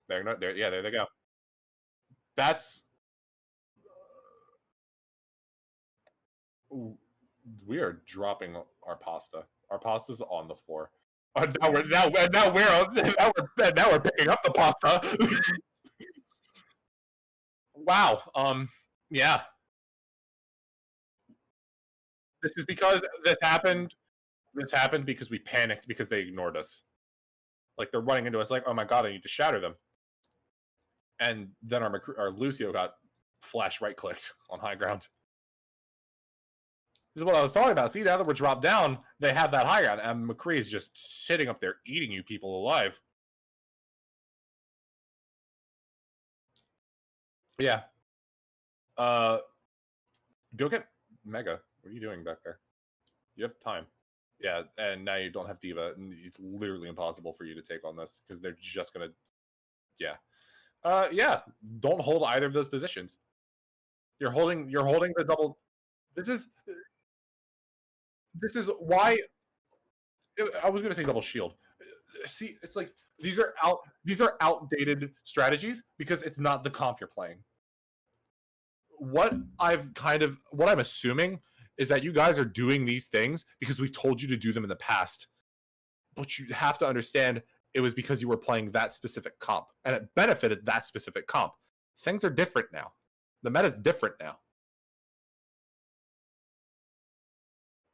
They're not there. Yeah, there they go. That's we are dropping our pasta. Our pasta's on the floor. Now we're picking up the pasta. Wow. Yeah. This is because this happened. This happened because we panicked because they ignored us. Like they're running into us. Like, oh my god, I need to shatter them. And then our Lucio got flash right clicked on high ground. This is what I was talking about. See, now that we're dropped down, they have that high ground, and McCree is just sitting up there eating you people alive. Yeah. Go get Mega. What are you doing back there? You have time. Yeah, and now you don't have Diva. It's literally impossible for you to take on this because they're just gonna. Yeah. Yeah. Don't hold either of those positions. You're holding the double. This is why I was gonna say double shield. See, it's like these are outdated strategies because it's not the comp you're playing. What I'm assuming is that you guys are doing these things because we've told you to do them in the past. But you have to understand it was because you were playing that specific comp, and it benefited that specific comp. Things are different now. The meta's different now.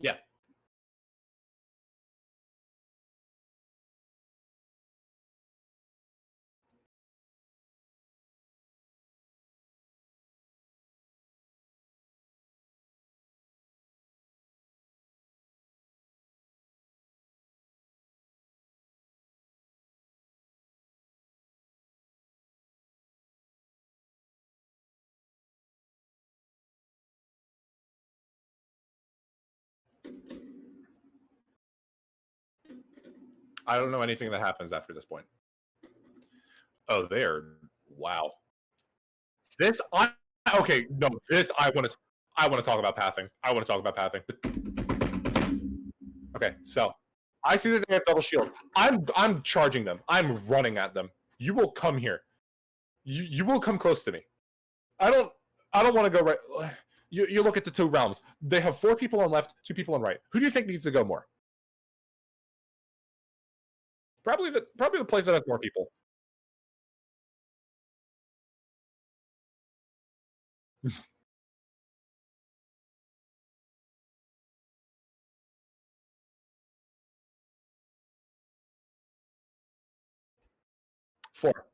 Yeah. I don't know anything that happens after this point. Oh, there. Wow. This I okay, no, this I want to talk about pathing. I want to talk about pathing. Okay, so I see that they have double shield. I'm charging them. I'm running at them. You will come here. You will come close to me. I don't want to go right. You look at the two realms. They have 4 people on left, 2 people on right. Who do you think needs to go more? Probably the place that has more people. Four.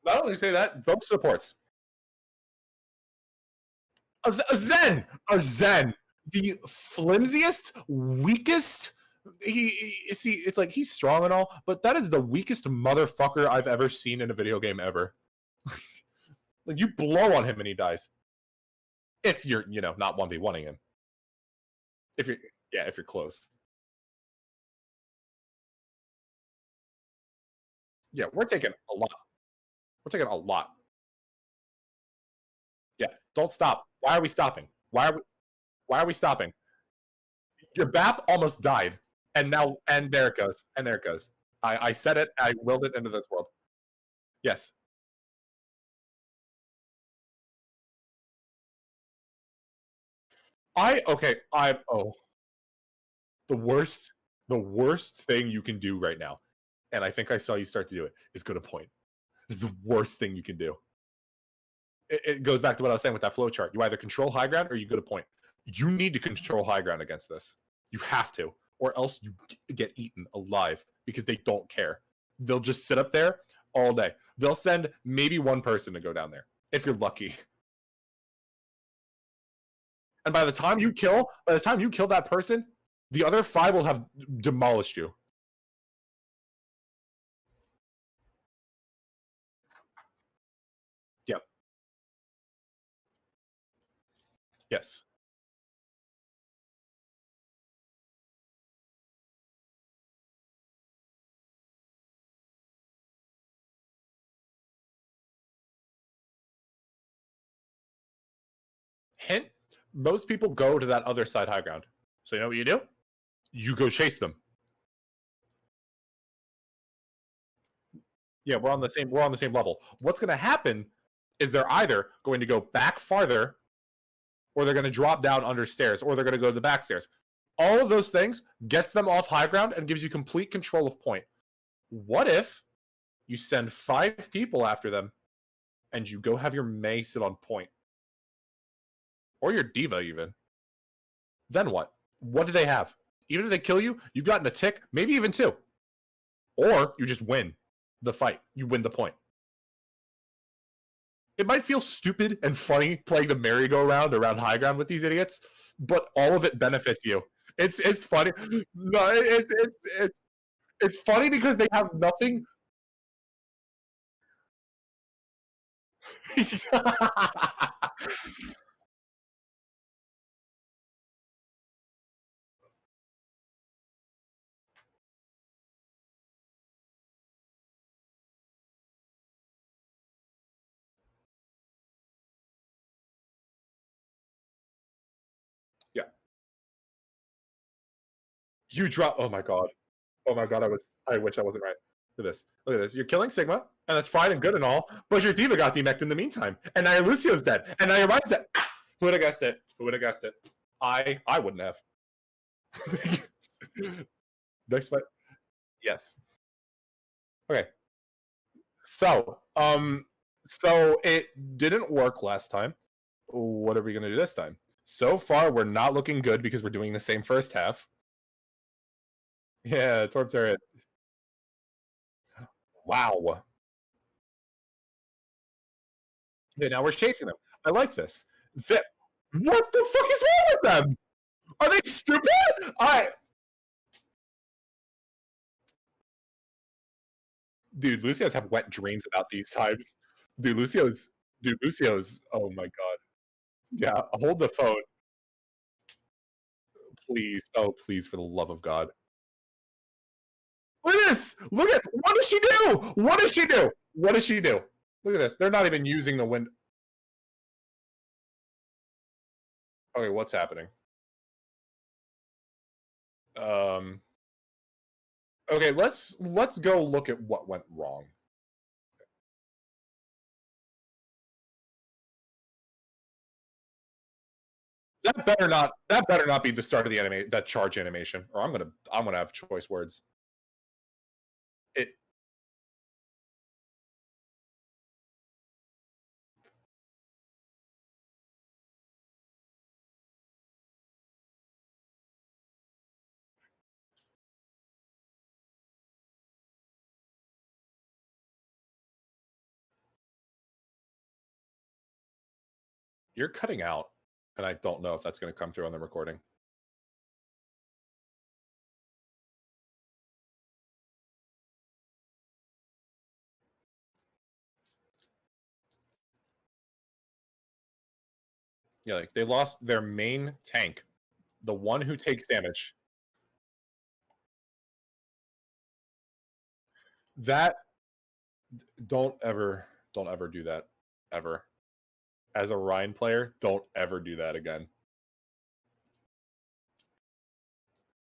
Not only say that, both supports. A Zen, the flimsiest, weakest. See, it's like he's strong and all, but that is the weakest motherfucker I've ever seen in a video game ever. Like you blow on him and he dies. If you're, not 1v1ing him. If you're, yeah, if you're close. Yeah, we're taking a lot. We're taking a lot. Yeah, don't stop. Why are we stopping? Why are we stopping? Your BAP almost died, and there it goes, and there it goes. I said it. I willed it into this world. Yes. The worst, the worst thing you can do right now, and I think I saw you start to do it, is go to point. It's the worst thing you can do. It goes back to what I was saying with that flow chart. You either control high ground or you go to point. You need to control high ground against this. You have to, or else you get eaten alive because they don't care. They'll just sit up there all day. They'll send maybe one person to go down there if you're lucky. And by the time you kill that person, the other 5 will have demolished you. Yep. Yes. Hint, most people go to that other side high ground. So you know what you do? You go chase them. Yeah, we're on the same level. What's going to happen is they're either going to go back farther, or they're going to drop down under stairs, or they're going to go to the back stairs. All of those things gets them off high ground and gives you complete control of point. What if you send 5 people after them and you go have your Mei sit on point? Or your diva even. Then what? What do they have? Even if they kill you, you've gotten a tick, maybe even 2. Or you just win the fight. You win the point. It might feel stupid and funny playing the merry-go-round around high ground with these idiots, but all of it benefits you. It's funny. No, it's funny because they have nothing. Yeah. You drop. Oh my god. Oh my god. I wish I wasn't right. Look at this. Look at this. You're killing Sigma, and that's fine and good and all, but your diva got demeched in the meantime, and now your Lucio's dead, and now your mind's dead. Who would have guessed it? Who would have guessed it? I wouldn't have. Next fight. Yes. Okay. So, so it didn't work last time. What are we gonna do this time? So far, we're not looking good because we're doing the same first half. Yeah, Torps are it. Wow. Okay, now we're chasing them. I like this. What the fuck is wrong with them? Are they stupid? Dude, Lucio's have wet dreams about these times. Dude, Lucio's. Oh my god. Yeah, hold the phone, please. Oh, please, for the love of God. Look at this. Look at what does she do? What does she do? What does she do? Look at this. They're not even using the wind. Okay, what's happening? Um. Okay, let's go look at what went wrong. That better not be the start of the that charge animation, or I'm gonna have choice words. It you're cutting out, and I don't know if that's gonna come through on the recording. Yeah, like they lost their main tank, the one who takes damage. That don't ever do that ever. As a Rhine player, don't ever do that again.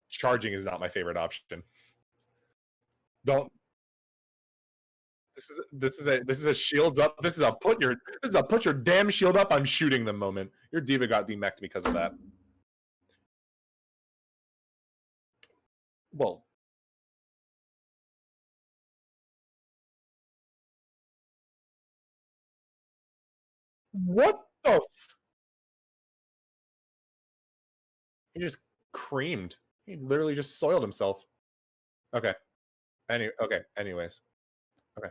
Charging is not my favorite option. Don't. This is a shields up. This is a put your damn shield up. I'm shooting them moment. Your diva got demeched because of that. Well, what the? He just creamed. He literally just soiled himself. Okay. Okay. Anyways. Okay.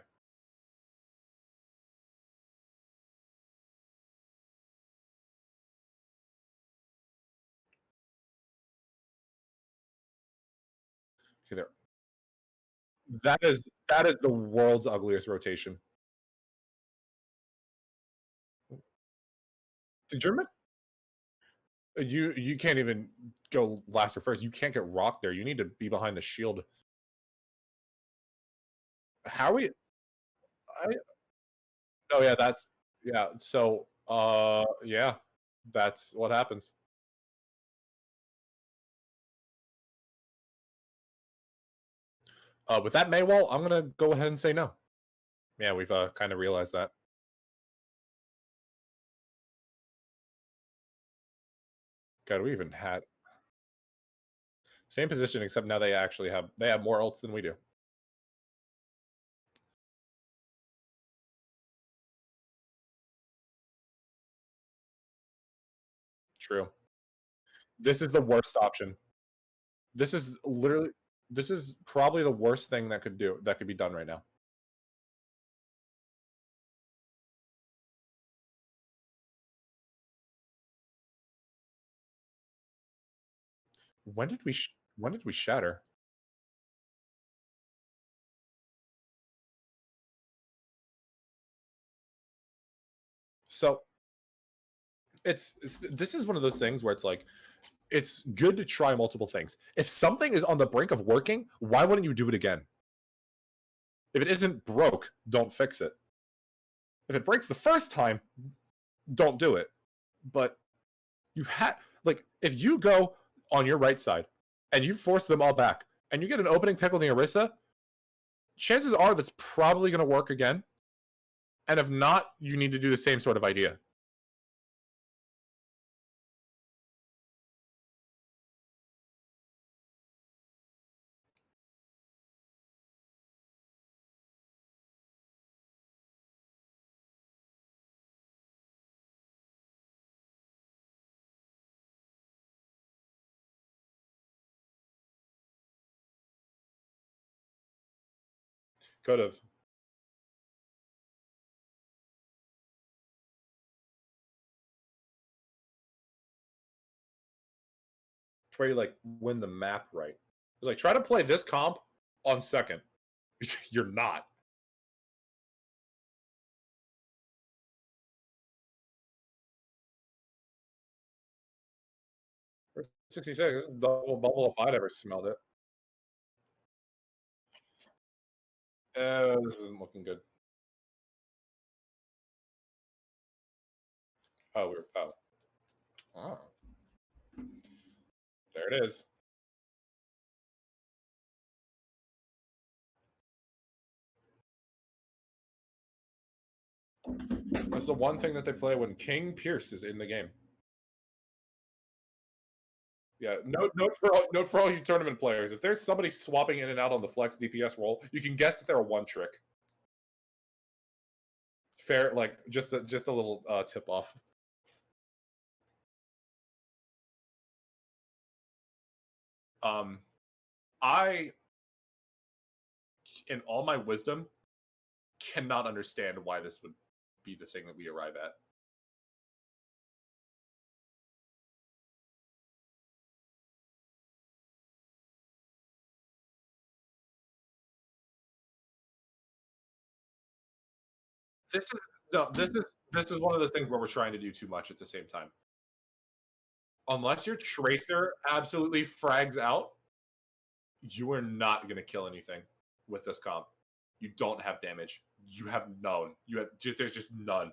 Okay. There. That is the world's ugliest rotation. Did German? You can't even go last or first. You can't get rocked there. You need to be behind the shield. How we? I, oh yeah, that's yeah. So yeah, that's what happens. With that Maywall, I'm gonna go ahead and say no. Yeah, we've kind of realized that. God, we even had same position except now they have more ults than we do. True. This is the worst option. This is literally this is probably the worst thing that could be done right now. When did we shatter? So this is one of those things where it's like it's good to try multiple things. If something is on the brink of working, why wouldn't you do it again? If it isn't broke, don't fix it. If it breaks the first time, don't do it. But you had like if you go on your right side and you force them all back and you get an opening pick on the Orisa, chances are that's probably going to work again. And if not, you need to do the same sort of idea. Could have. Try to like win the map right. It's like try to play this comp on second. You're not. 66. This is double bubble if I'd ever smelled it. This isn't looking good. Oh, we're oh. There it is. That's the one thing that they play when King Pierce is in the game. Yeah, note for all you tournament players. If there's somebody swapping in and out on the flex DPS role, you can guess that they're a one trick. Fair, like just a little tip off. I, in all my wisdom, cannot understand why this would be the thing that we arrive at. This is no, this is one of the things where we're trying to do too much at the same time. Unless your tracer absolutely frags out, you are not going to kill anything with this comp. You don't have damage. You have none. You have there's just none.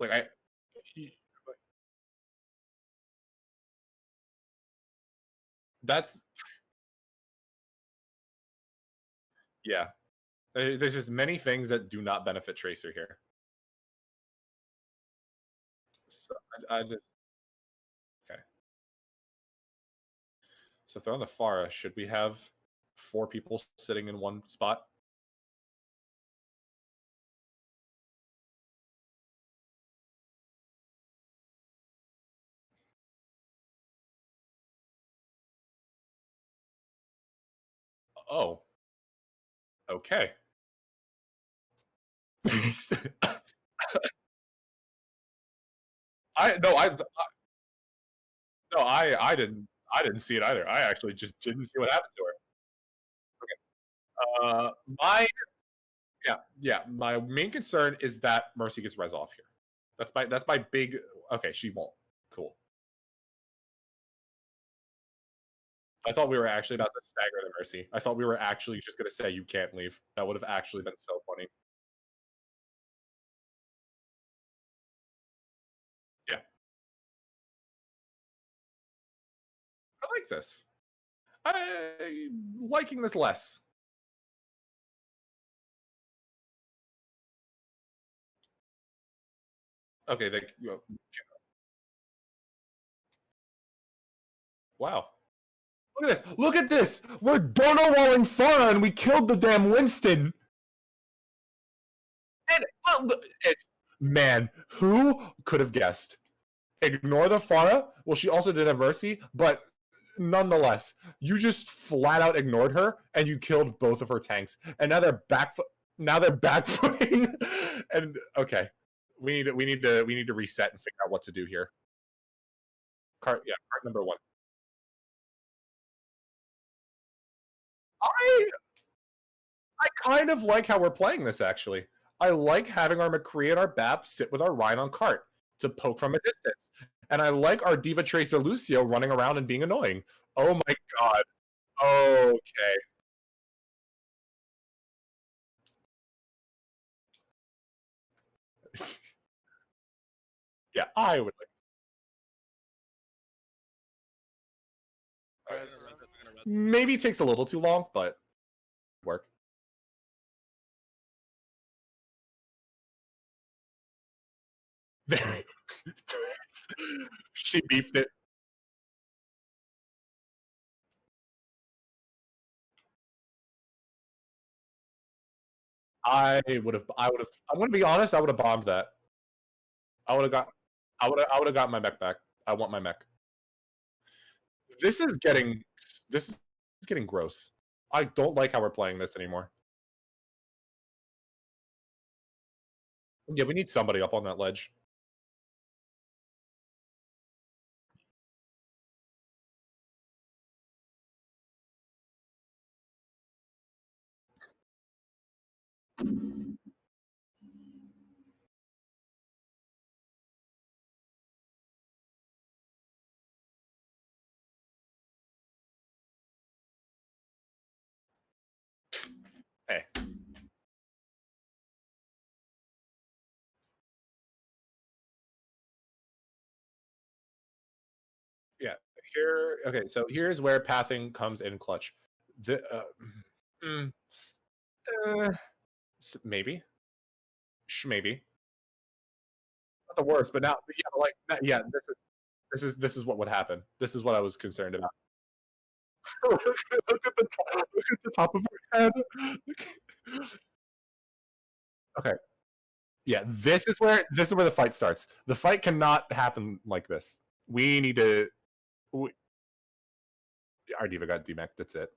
Like that's yeah. There's just many things that do not benefit Tracer here. So I just okay. So if they're on the Pharah, should we have 4 people sitting in one spot? Oh, okay. I no, I didn't see it either. I actually just didn't see what happened to her. My yeah. My main concern is that Mercy gets res off here. That's my big. Okay, she won't. Cool. I thought we were actually about to stagger the Mercy. I thought we were actually just going to say you can't leave. That would have actually been so funny. Yeah, I like this. I liking this less. Okay, they. Wow. Look at this. Look at this. We're dono walling Farah and we killed the damn Winston. And it's man, who could have guessed? Ignore the Farah. Well, she also did have Mercy, but nonetheless, you just flat out ignored her and you killed both of her tanks. And now they're back. Now they're backfooting. And okay, we need to reset and figure out what to do here. Cart number 1. I I kind of like how we're playing this actually. I like having our McCree and our BAP sit with our Rhine on cart to poke from a distance. And I like our Diva Tracer Lucio running around and being annoying. Oh my god. Okay. Yeah, I would like maybe takes a little too long, but work. She beefed it. I'm gonna be honest, I would have bombed that. I would have got I would have got my mech back. I want my mech. This is getting this is getting gross. I don't like how we're playing this anymore. Yeah, we need somebody up on that ledge. Hey, yeah. Here, okay. So here's where pathing comes in clutch. The mm, uh, maybe, maybe not the worst, but now, yeah, like yeah. This is what would happen. This is what I was concerned about. Look at the top, look at the top of her head. Okay, yeah. This is where the fight starts. The fight cannot happen like this. We need to. We, our diva got DMAC. That's it.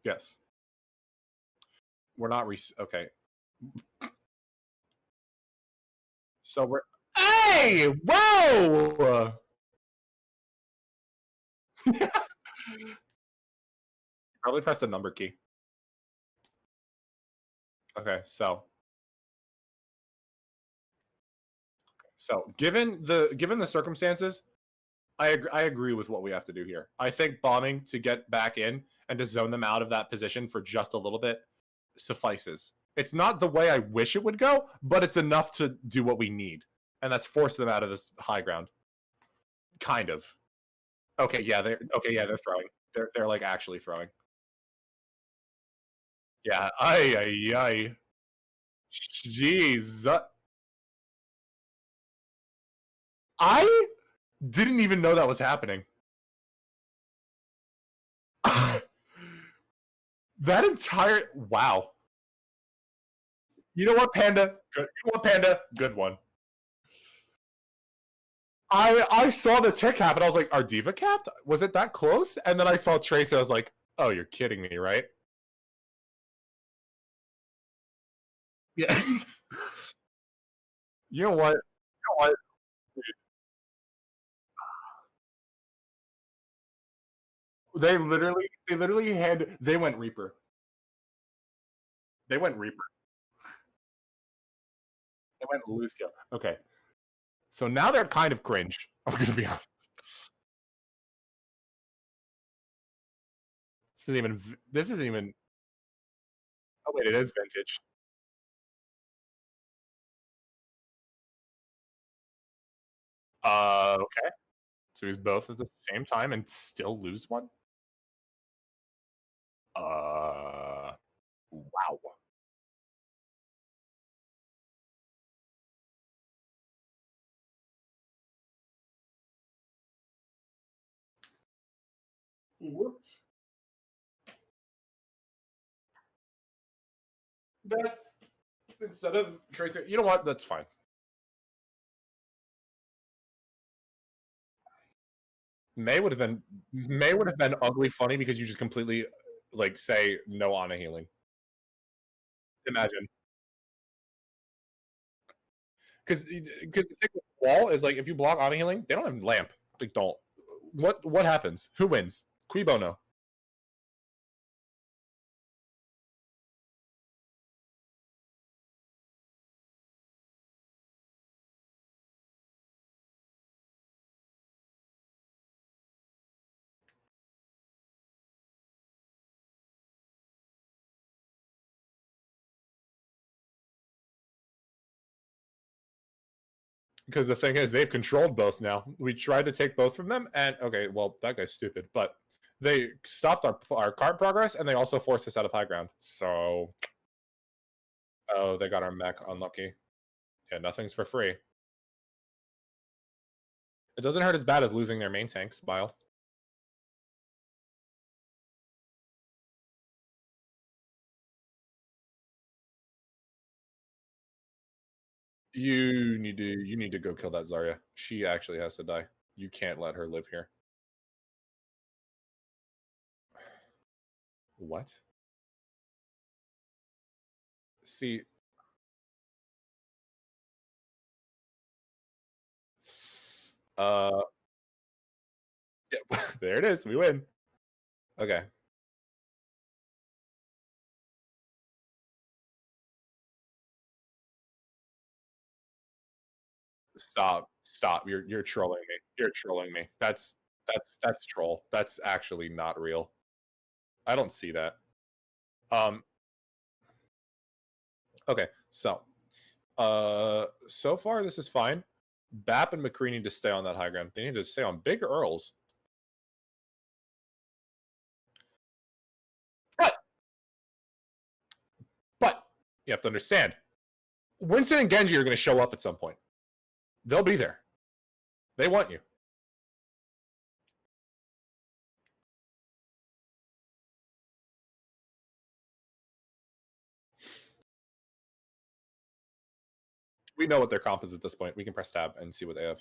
Yes, we're not. Okay, so we're. Hey! Whoa! Probably press the number key. Okay, so given the circumstances, I agree with what we have to do here. I think bombing to get back in and to zone them out of that position for just a little bit suffices. It's not the way I wish it would go, but it's enough to do what we need, and that's force them out of this high ground. Kind of. They're throwing. They're like actually throwing. Yeah. Ay ay ay. Jeez. I didn't even know that was happening. That entire wow. You know what, Panda? Good. You know what, Panda? Good one. I saw the tick happen. I was like, "Are Diva capped? Was it that close?" And then I saw Tracy. I was like, "Oh, you're kidding me, right?" Yeah. You know what? You know what? They went Reaper. They went Reaper. They went Lucio. Okay. So now they're kind of cringe. I'm gonna be honest. This isn't even. Oh wait, it is vintage. Okay. So he's both at the same time and still lose one. Wow. Whoops. That's instead of Tracer. You know what? That's fine. May would have been ugly funny because you just completely like say no on a healing. Imagine because the thing with wall is like if you block on a healing, they don't have lamp. Like don't. What happens? Who wins? Qui bono. Because the thing is, they've controlled both now. We tried to take both from them, and okay, well that guy's stupid, but They stopped our card progress, and they also forced us out of high ground. So, oh, they got our mech. Unlucky. Yeah, nothing's for free. It doesn't hurt as bad as losing their main tank, Smile. You need to go kill that Zarya. She actually has to die. You can't let her live here. What? See, uh, yeah, there it is. We win. Okay. Stop. You're trolling me. You're trolling me. That's troll. That's actually not real. I don't see that. Um. Okay. So far this is fine. Bap and McCree need to stay on that high ground. They need to stay on big Earls. But but you have to understand, Winston and Genji are going to show up at some point. They'll be there. They want you. We know what their comp is at this point. We can press tab and see what they have.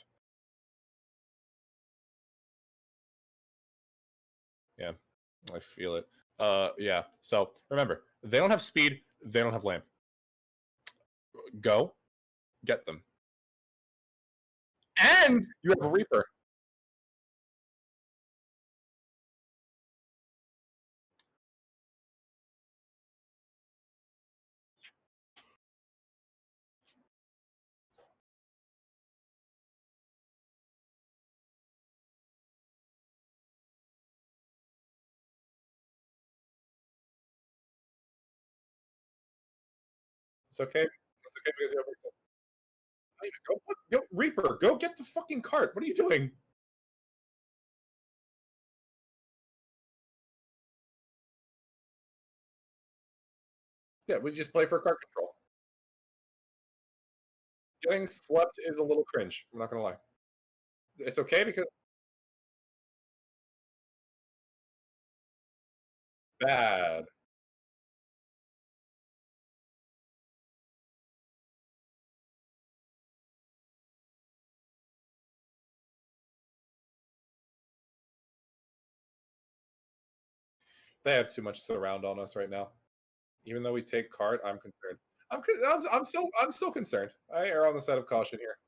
Yeah, I feel it. Yeah. So remember, they don't have speed. They don't have lamp. Go get them. And you have a Reaper. It's okay. It's okay because you have go Reaper. Go get the fucking cart. What are you doing? Yeah, we just play for cart control. Getting slept is a little cringe. I'm not gonna lie. It's okay because bad. They have too much surround on us right now. Even though we take cart, I'm concerned. I'm still concerned. I err on the side of caution here.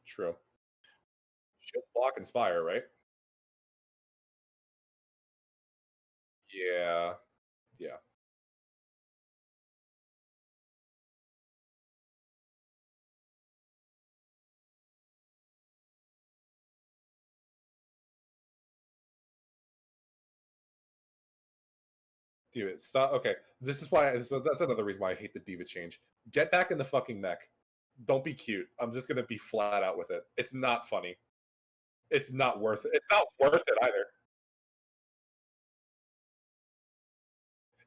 True. Shield block inspire, right? Yeah. Yeah. Dude, stop. Okay, this is why. So that's another reason why I hate the diva change. Get back in the fucking mech. Don't be cute. I'm just gonna be flat out with it. It's not funny. It's not worth it. It's not worth it either.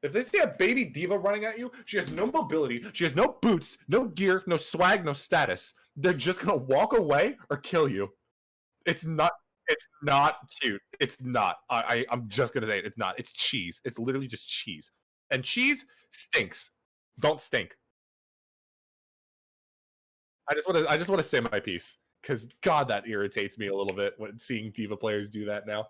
If they see a baby diva running at you, she has no mobility, she has no boots, no gear, no swag, no status. They're just gonna walk away or kill you. It's not. It's not cute. It's not. I'm just gonna say it. It's not. It's cheese. It's literally just cheese, and cheese stinks. Don't stink. I just want to say my piece because God, that irritates me a little bit when seeing diva players do that now.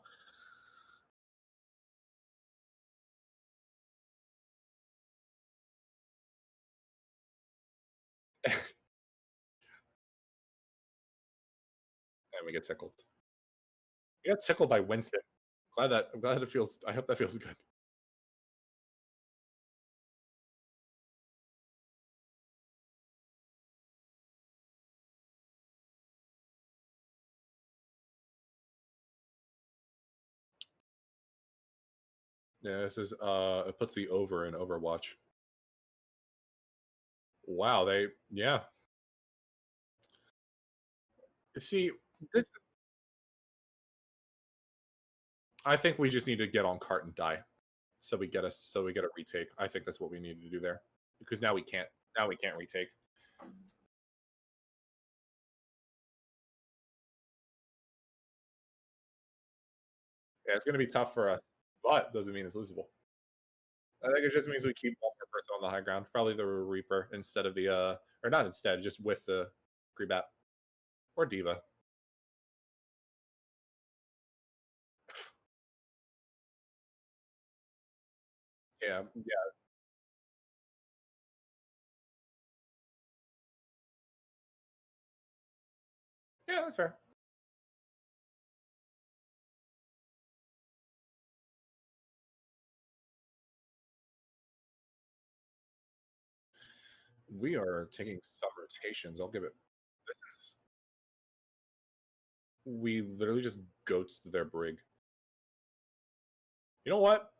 And we get tickled. We got tickled by Winston. I'm glad it feels. I hope that feels good. Yeah, this is it puts the over in Overwatch. Wow, they yeah. See, this I think we just need to get on cart and die. So we get a retake. I think that's what we need to do there. Because now we can't retake. Yeah, it's gonna be tough for us, but doesn't mean it's losable. I think it just means we keep one more person on the high ground, probably the Reaper instead of the or not instead, just with the Greebat or Diva. Yeah, yeah, yeah, that's fair. We are taking some rotations. I'll give it. This is we literally just goats their brig. You know what?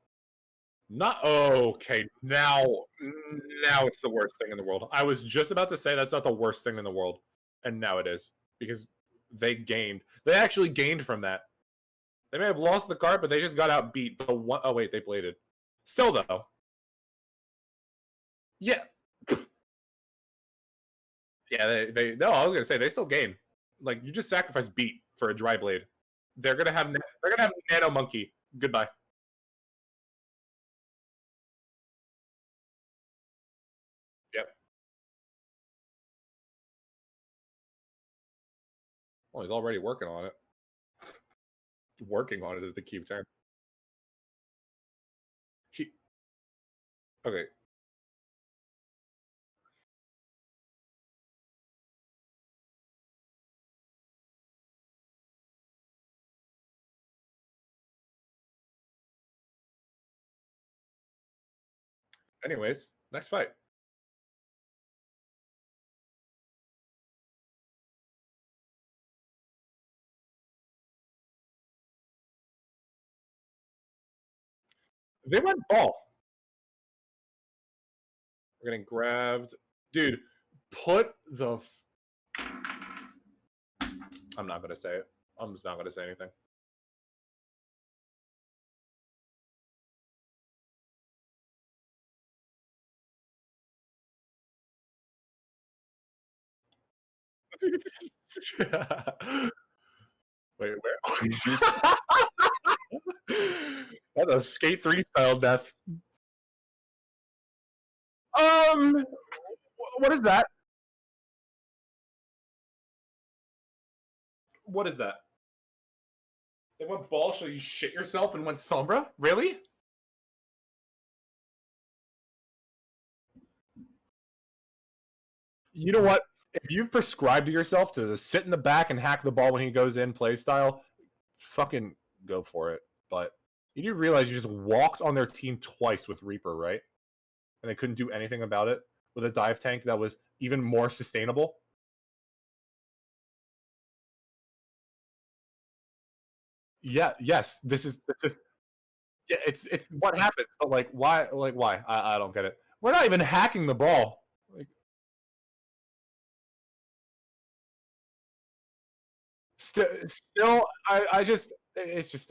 Not okay. Now it's the worst thing in the world. I was just about to say that's not the worst thing in the world, and now it is because they gained. They actually gained from that. They may have lost the card, but they just got outbeat. The one oh wait, they bladed. Still though, yeah, yeah. They no. I was gonna say they still gain. Like you just sacrifice beat for a dry blade. They're gonna have Nano Monkey. Goodbye. Yep. Well, he's already working on it. Working on it is the key term. He okay. Anyways, next fight. They went ball. We're getting grabbed. Dude, put the. I'm not gonna say it. I'm just not gonna say anything. Wait, where? That's a skate 3 style death. What is that? What is that? They went ball, so you shit yourself and went Sombra? Really? You know what? If you've prescribed to yourself to sit in the back and hack the ball when he goes in play style, fucking go for it. But you do realize you just walked on their team twice with Reaper, right? And they couldn't do anything about it with a dive tank that was even more sustainable. Yeah, yes. This is yeah, it's what happens, but like why? I don't get it. We're not even hacking the ball. Like still I just it's just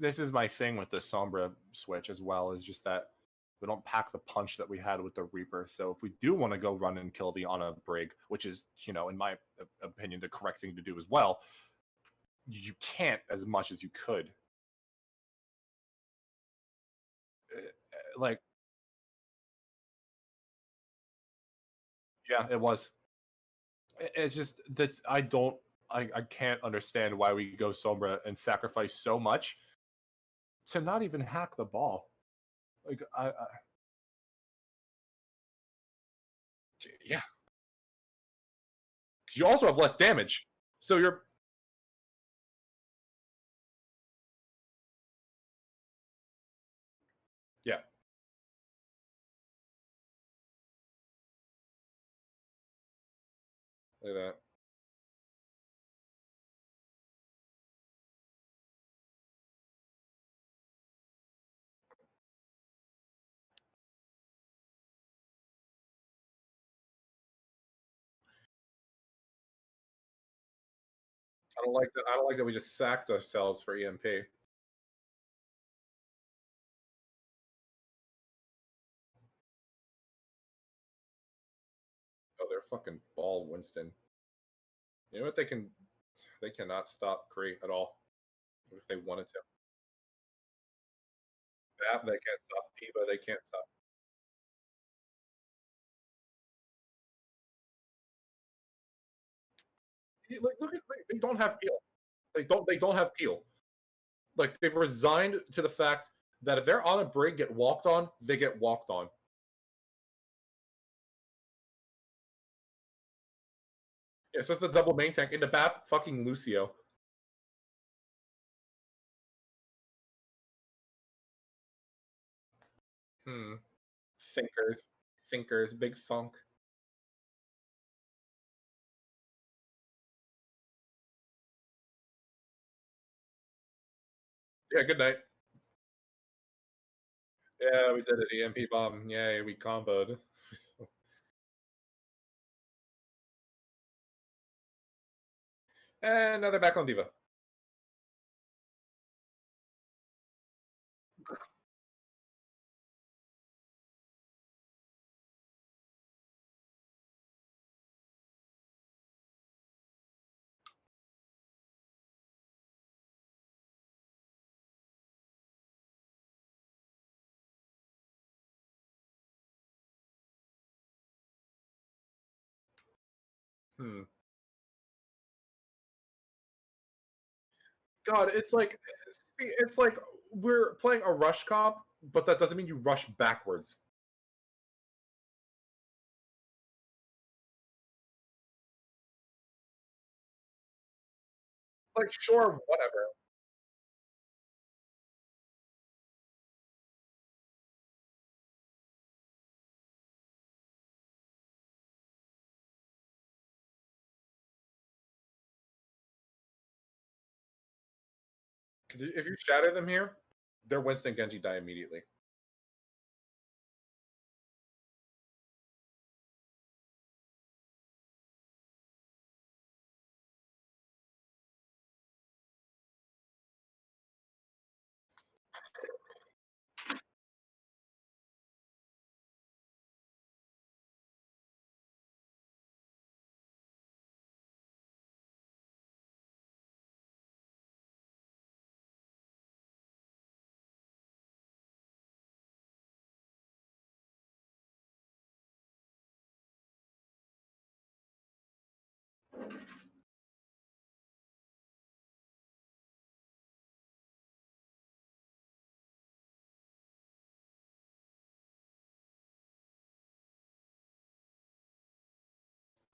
this is my thing with the Sombra switch as well is just that we don't pack the punch that we had with the Reaper. So if we do want to go run and kill the Ana Brig, which is in my opinion the correct thing to do as well, you can't as much as you could. Like yeah, it was. It's just that's I can't understand why we go Sombra and sacrifice so much to not even hack the ball. Like yeah, 'cause you also have less damage. So you're yeah, look at that. I don't like that we just sacked ourselves for EMP. Oh, they're fucking ball Winston. You know what they cannot stop Kree at all. If they wanted to. That they can't stop. Diva, they can't stop. Like, look at they don't have Peel. They don't have Peel. Like they've resigned to the fact that if they're on a brig, get walked on, they get walked on. Yeah, so it's the double main tank in the BAP, fucking Lucio. Hmm. Thinkers. Thinkers. Big thunk. Yeah, good night. Yeah, we did it. EMP bomb. Yay, we comboed. And now they're back on Diva. Hmm. God, it's like see, it's like we're playing a rush comp, but that doesn't mean you rush backwards. Like, sure, whatever. Because if you shatter them here, their Winston Genji die immediately.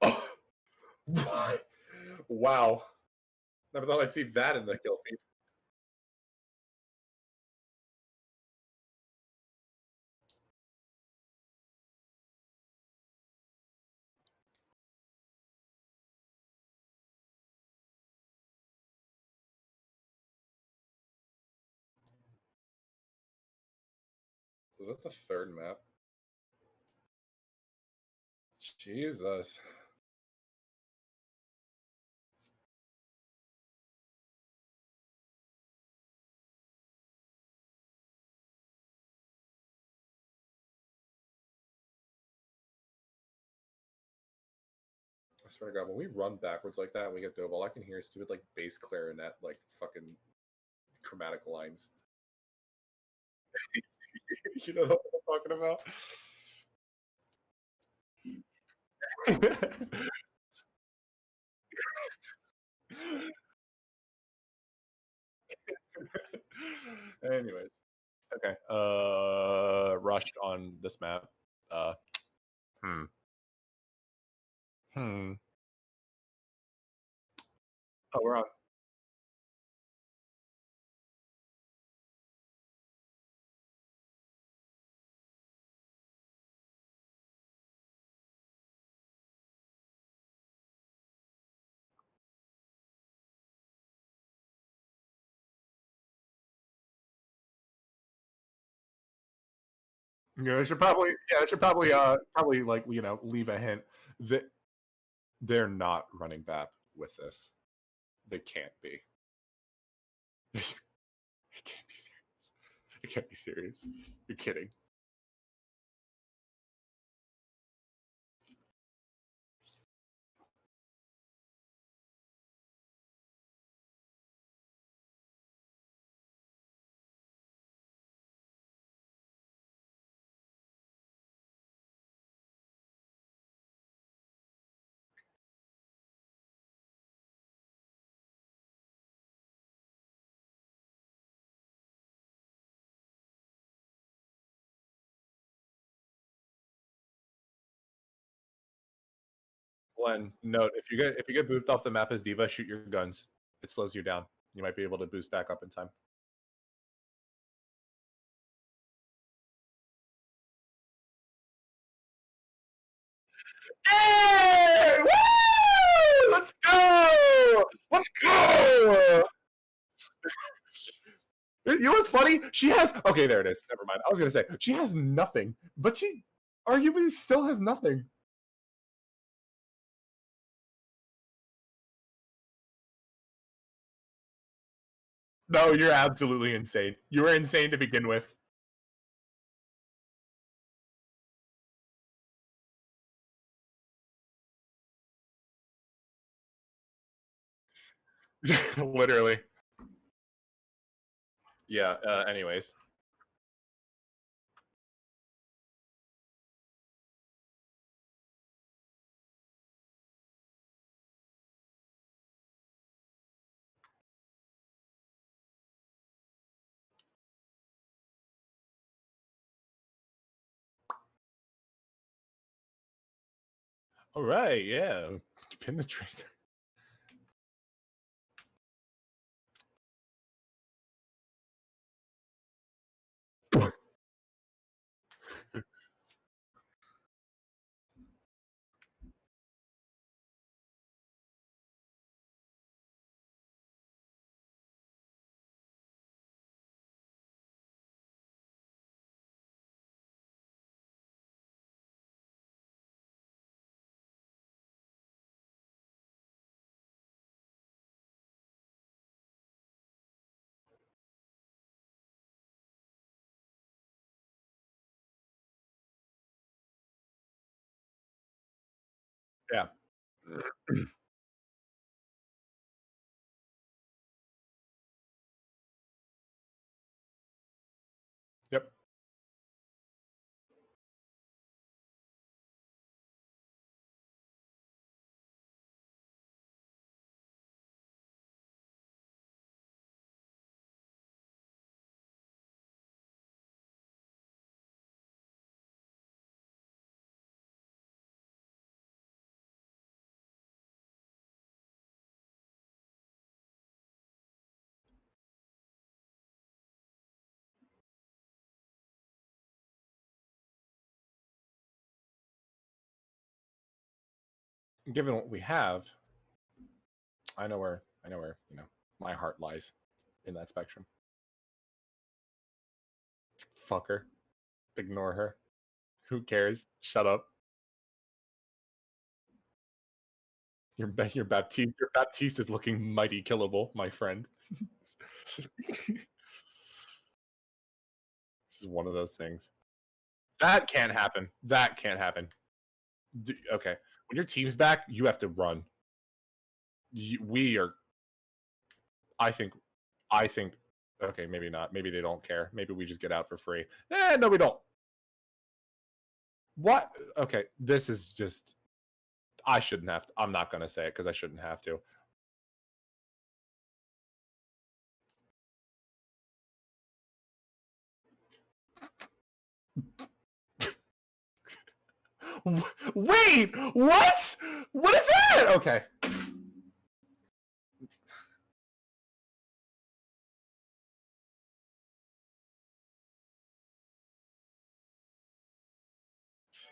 Oh, what? Wow. Never thought I'd see that in the kill feed. Was that the third map? Jesus. I swear to God, when we run backwards like that and we get double, all I can hear is stupid like bass clarinet, like fucking chromatic lines. You know what I'm talking about? Anyways. Okay. Rushed on this map. Uh, hmm. Hmm. Oh, we're on. Yeah, I should probably. Yeah, I should probably. Probably like leave a hint that they're not running BAP with this. They can't be. It can't be serious. It can't be serious. You're kidding. One note: if you get booped off the map as Diva, shoot your guns. It slows you down. You might be able to boost back up in time. Hey! Woo! Let's go! Let's go! You know what's funny? She has okay. There it is. Never mind. I was gonna say she has nothing, but she arguably still has nothing. No, you're absolutely insane. You were insane to begin with. Literally. Yeah. Anyways. All right. Yeah. Pin the tracer. Yeah. Yep. Given what we have, I know where my heart lies in that spectrum. Fuck her. Ignore her. Who cares? Shut up. Your Baptiste is looking mighty killable, my friend. This is one of those things. That can't happen. That can't happen. Okay. When your team's back, you have to run. We are. I think. I think. Okay, maybe not. Maybe they don't care. Maybe we just get out for free. No, we don't. What? Okay, this is just. I shouldn't have to. I'm not gonna say it because I shouldn't have to. Wait, what? What is that? Okay.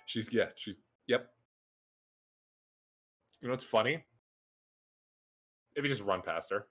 She's yep. You know what's funny? If you just run past her.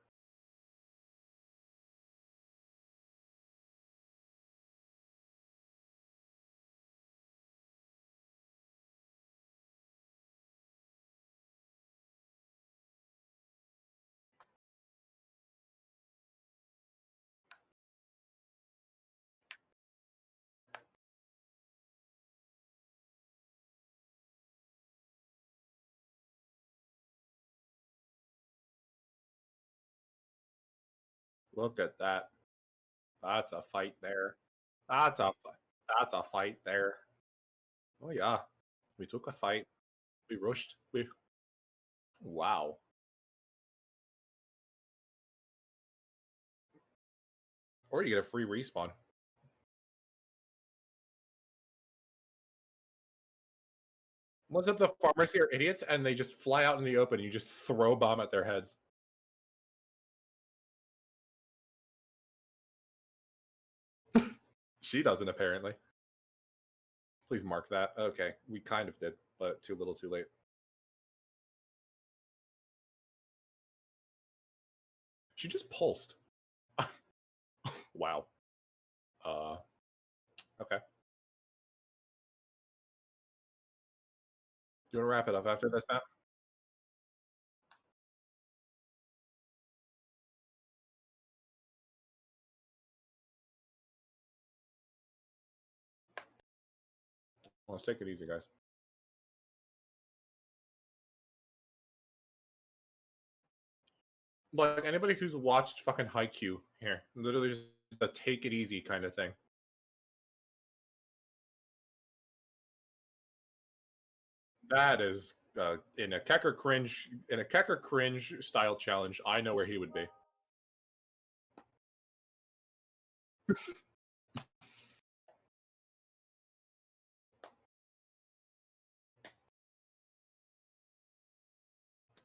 Look at that. That's a fight there. That's a fight. That's a fight there. Oh yeah. We took a fight. We rushed. We wow. Or you get a free respawn. Most of the farmers here are idiots and they just fly out in the open and you just throw a bomb at their heads. She doesn't apparently. Please mark that. Okay, we kind of did, but too little too late. She just pulsed. Wow. Uh okay. You want to wrap it up after this, Matt? Well, let's take it easy, guys. Like anybody who's watched fucking Haikyuu here, literally just a take it easy kind of thing. That is in a Kecker cringe style challenge. I know where he would be.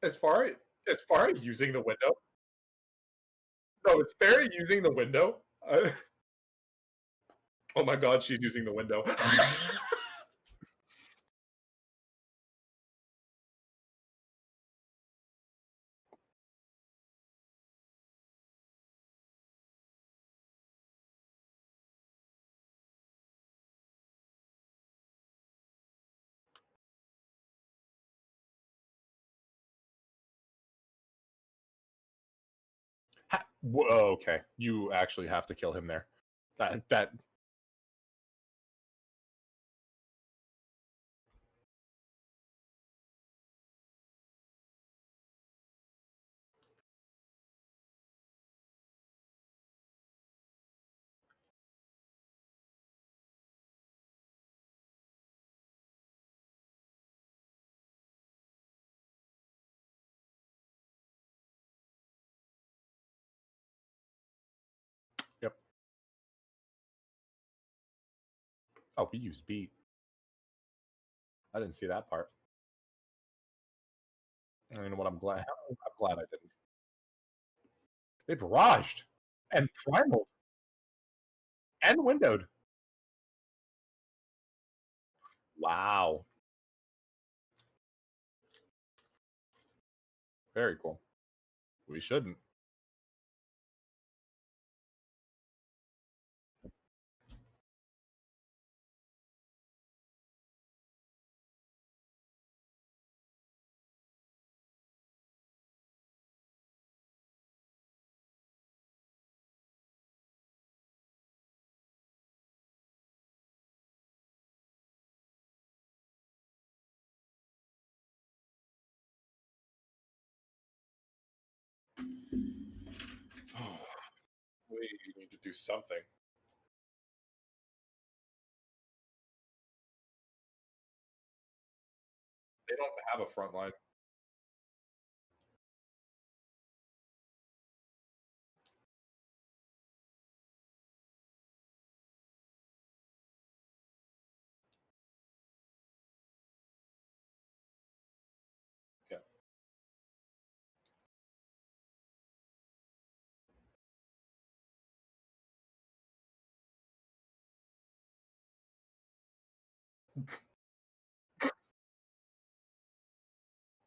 As far as far as using the window, no, it's fair using the window. Oh my god, she's using the window. Okay, you actually have to kill him there. That yep. Oh, we used beat. I didn't see that part. You know what? I'm glad I didn't. They barraged and primal and windowed. Wow, very cool. We shouldn't. We need to do something. They don't have a front line.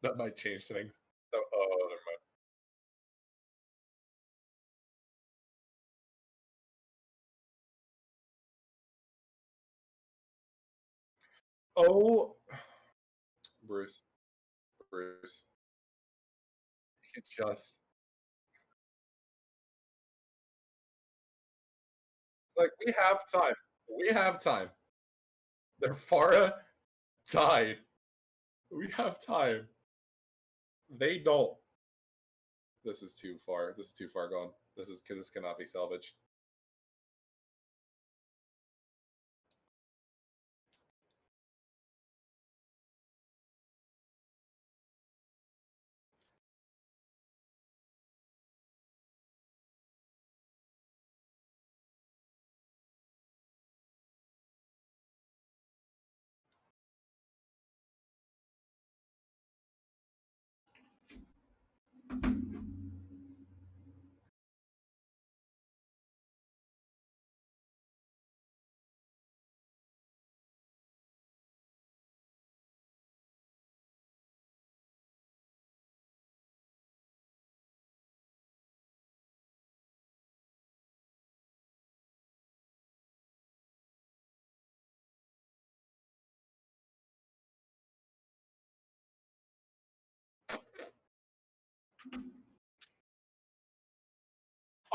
That might change things. Oh, never mind. Oh, Bruce, Bruce, you just like we have time. We have time. They're Farah died. We have time. They don't. This is too far. This is too far gone. This cannot be salvaged.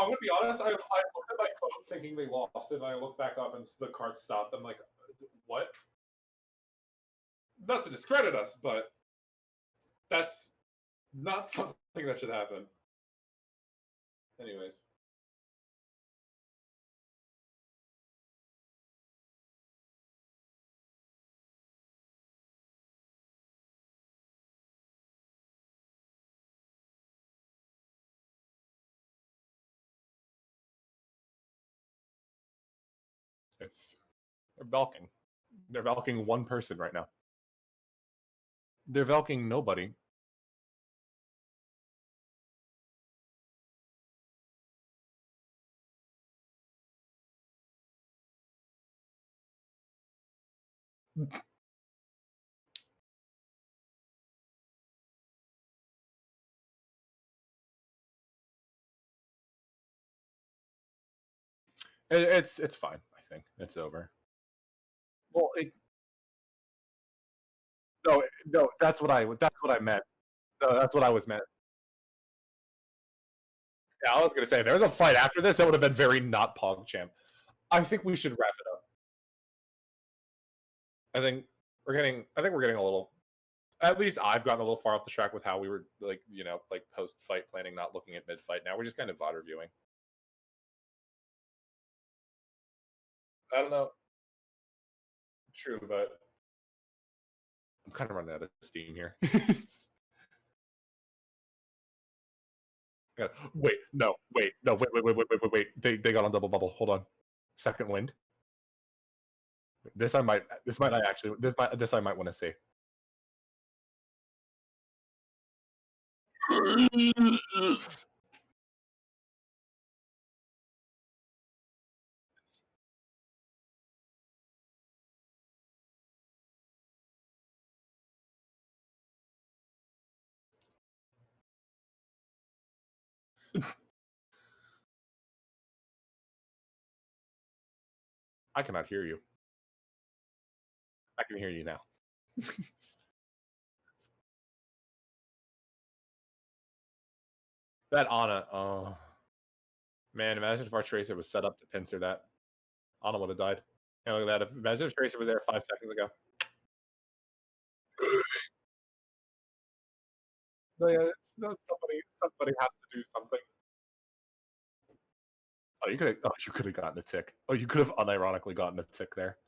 I'm gonna be honest. I looked at my phone thinking they lost, and I looked back up and the card stopped. I'm like, what? Not to discredit us, but that's not something that should happen. Anyways, it's they're Valking. They're Valking one person right now. They're Valking nobody. It's fine. I think it's over. Well, no, no, that's what I meant. No, that's what I was meant. Yeah, I was gonna say if there was a fight after this, that would have been very not PogChamp. I think we should wrap it up. I think I think we're getting a little. At least I've gotten a little far off the track with how we were like, like post fight planning, not looking at mid fight. Now we're just kind of VOD reviewing. I don't know. True, but I'm kind of running out of steam here. Yeah. Wait, no, wait, no, wait. They got on double bubble. Hold on. Second wind. This might I actually this I might want to see. I cannot hear you. I can hear you now. That Ana, oh man, imagine if our Tracer was set up to pincer that. Ana would have died. And look at that. Imagine if Tracer was there 5 seconds ago. No, yeah, somebody has to do something. You could have gotten a tick. Oh, you could have unironically gotten a tick there.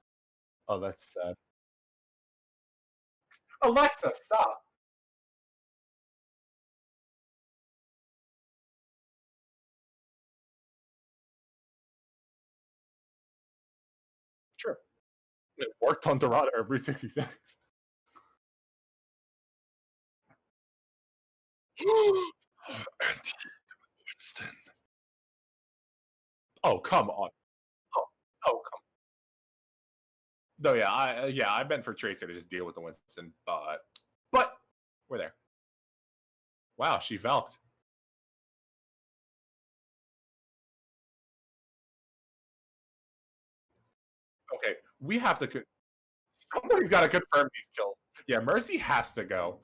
Oh, that's sad. Alexa, stop. Sure. It worked on Dorado or Route 66. Anti Winston. Oh, come on. Oh, oh, come Though, yeah, I meant for Tracer to just deal with the Winston, but we're there. Wow, she Valked. Okay, we have to. Somebody's got to confirm these kills. Yeah, Mercy has to go.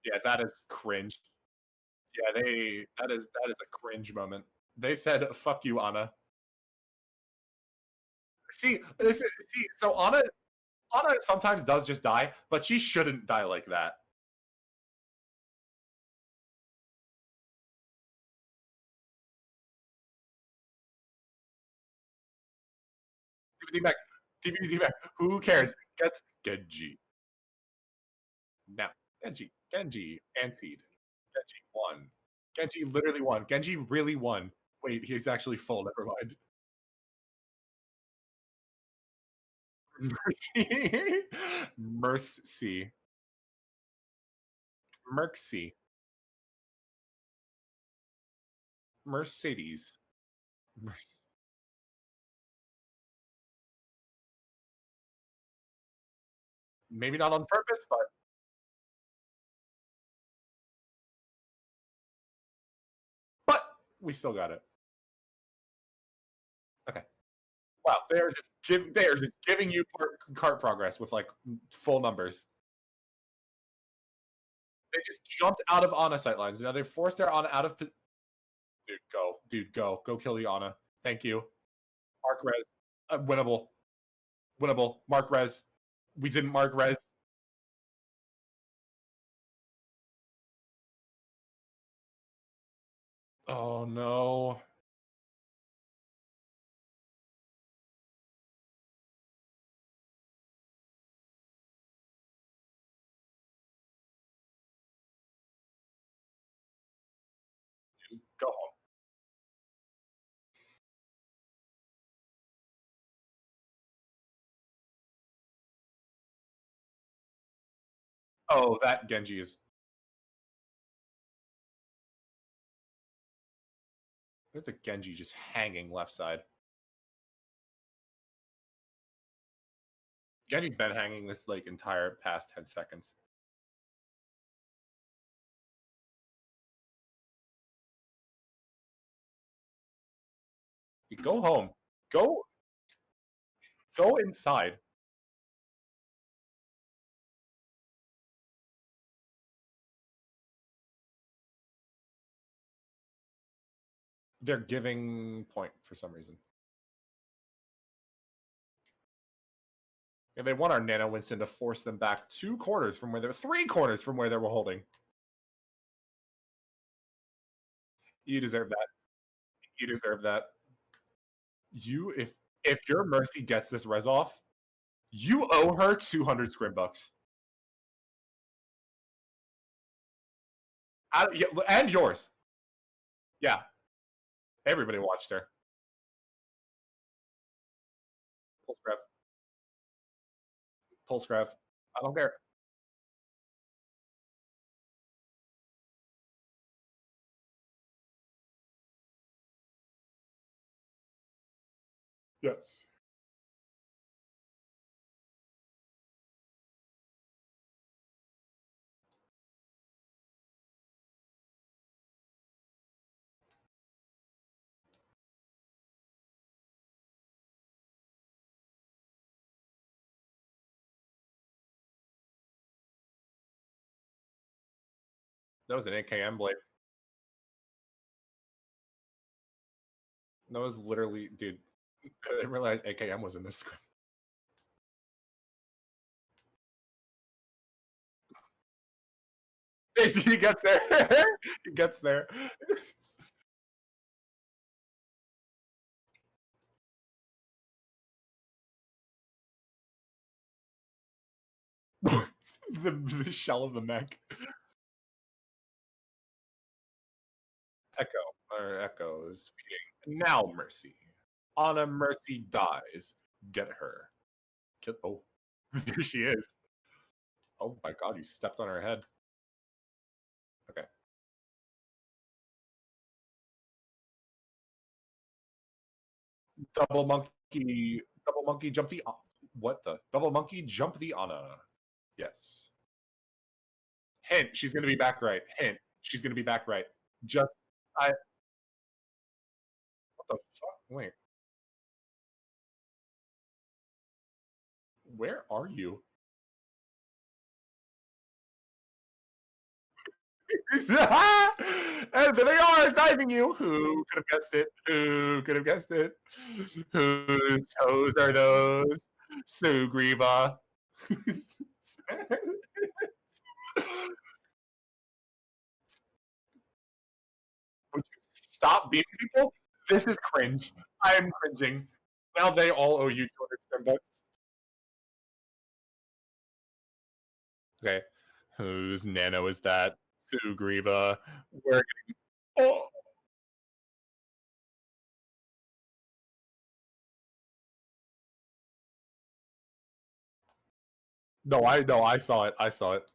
Yeah, that is cringe. Yeah, that is a cringe moment. They said "fuck you, Anna." So Anna sometimes does just die, but she shouldn't die like that. DVD back, DVD back. Who cares? Get Genji now. Genji, fancied. Genji won. Genji literally won. Genji really won. Wait, he's actually full. Never mind. Mercy, Mercy, Mercy, Mercedes. Merc- Maybe not on purpose, but we still got it. Okay. Wow, they are just giving you cart progress with like full numbers. They just jumped out of Ana sight lines. Now they forced their Ana out of. Dude, go kill the Ana. Thank you, Mark Res. Winnable, winnable. Mark Res. We didn't mark Res. Oh no. Go home. Oh, that Genji is. Look at the Genji just hanging left side. Genji's been hanging this like entire past 10 seconds. Go home. Go go inside. They're giving point for some reason. Yeah, they want our Nano Winston to force them back 2 corners from where they're 3 corners from where they were holding. You deserve that. You deserve that. You if your Mercy gets this res off, you owe her 200 scrim bucks. Yeah, and yours. Yeah, everybody watched her. Pulse graph. Pulse graph. I don't care. Yes. That was an AKM blade. That was literally, dude. I didn't realize AKM was in this script. He gets there. He gets there. the shell of the mech. Echo or Echoes. Now Mercy. Anna Mercy dies. Get her. Oh, there she is. Oh my god, you stepped on her head. Okay. Double monkey, jump the. What the? Double monkey, jump the Anna. Yes. Hint, she's gonna be back right. Hint, she's gonna be back right. Just, I. What the fuck? Wait, where are you? And there they are, diving you. Who could have guessed it? Who could have guessed it? Whose toes are those? Sugriva. Would you stop beating people? This is cringe. I am cringing. Now they all owe you 200 spin bucks. Okay. Whose nano is that? Sugriva. We're oh no, I saw it. I saw it.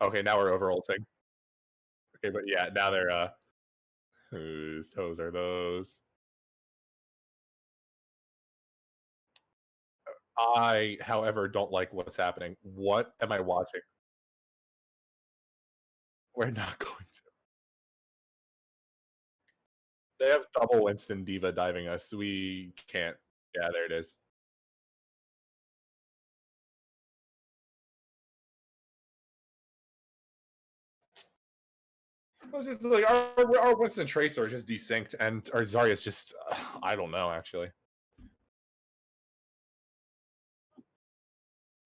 Okay, now we're over ulting. Okay, but yeah, now they're whose toes are those? I, however, don't like what's happening. What am I watching? We're not going to. They have double Winston Diva diving us. We can't. Yeah, there it is. It's just like our Winston Tracer are just desynced, and our Zarya's just I don't know actually.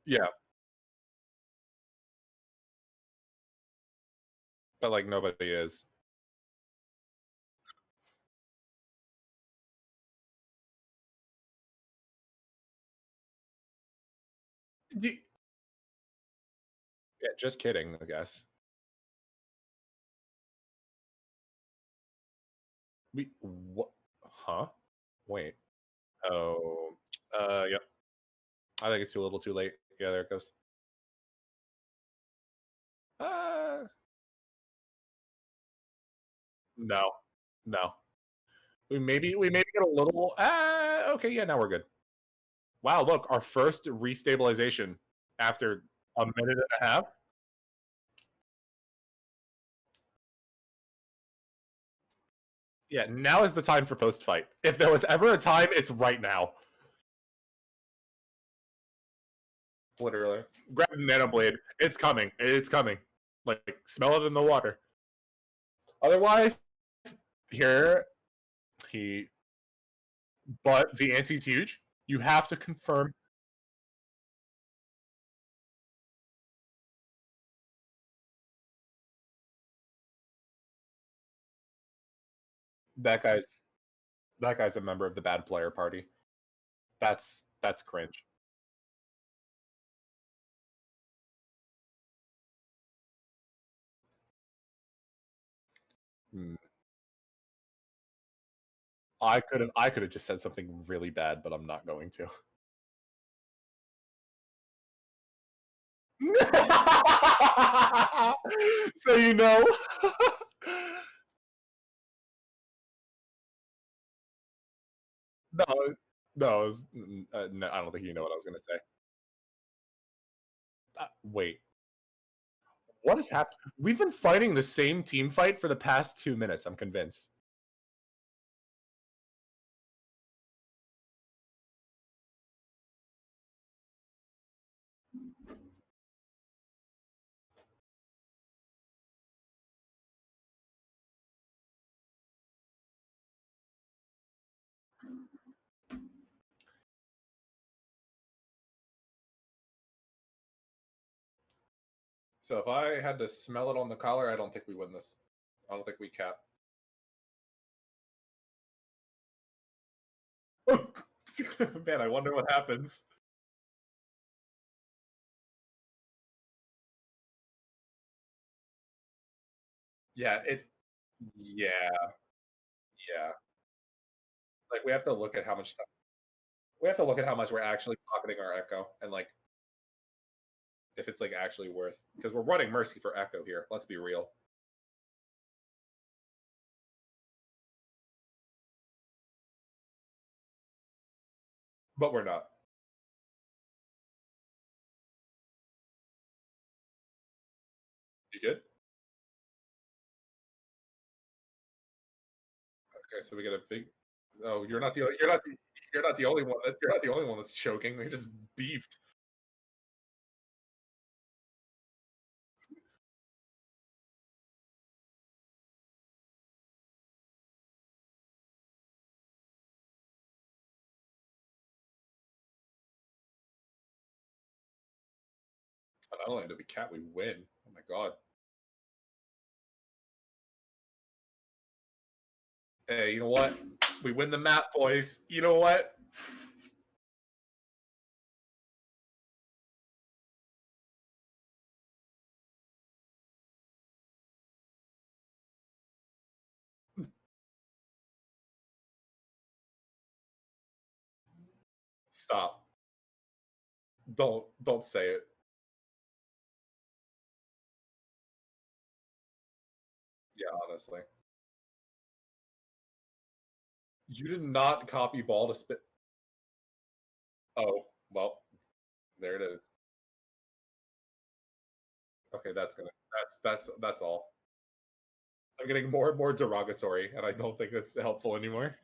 Yeah, but like nobody is. Yeah, just kidding. I guess we what? Huh? Wait. Oh. Yep. I think it's too little, too late. Yeah, there it goes. Uh, no, no. We maybe get a little. Okay, yeah, now we're good. Wow, look, our first restabilization after a minute and a half. Yeah, now is the time for post fight. If there was ever a time, it's right now. Literally, grab the nano blade. It's coming. It's coming. Like smell it in the water. Otherwise, here he. But the anti's huge. You have to confirm that guy's a member of the bad player party. That's cringe. Hmm. I could have just said something really bad, but I'm not going to. So you know. No, no, no, I don't think you know what I was gonna say. Wait, what has happened? We've been fighting the same team fight for the past 2 minutes. I'm convinced. So if I had to smell it on the collar, I don't think we win this. I don't think we cap. Man, I wonder what happens. Yeah, yeah, yeah. Like, we have to look at how much time we have to look at how much we're actually pocketing our echo and, like, if it's, like, actually worth because we're running Mercy for echo here, let's be real. But we're not. You good? Okay, so we get a big oh, you're not the only one you're not the only one that's choking, we just beefed. But not only do we cat, we win. Oh my god. Hey, you know what? We win the map, boys. You know what? Stop. Don't say it. Yeah, honestly. You did not copy ball to spit. Oh, well, there it is. Okay, that's all. I'm getting more and more derogatory, and I don't think that's helpful anymore.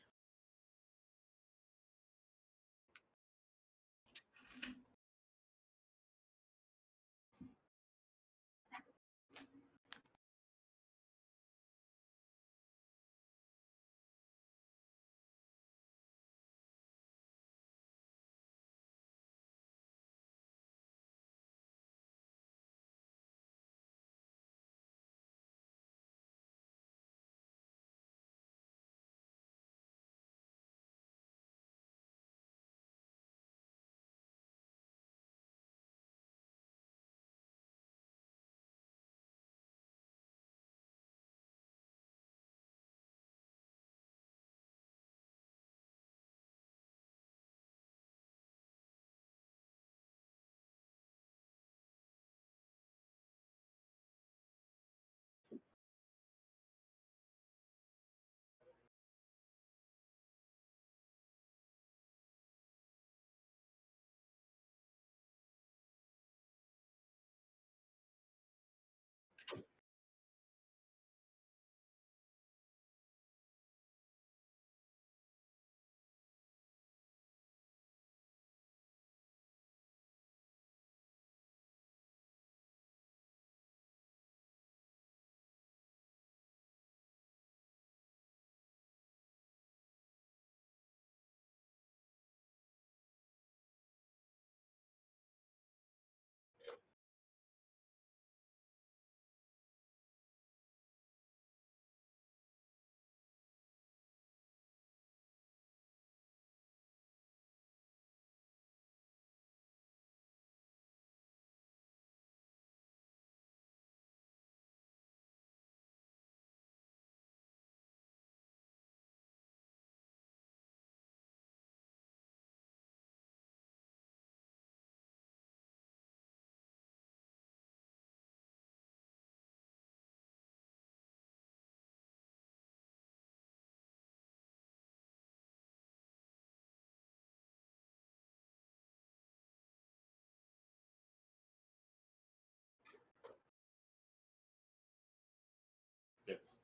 Yes.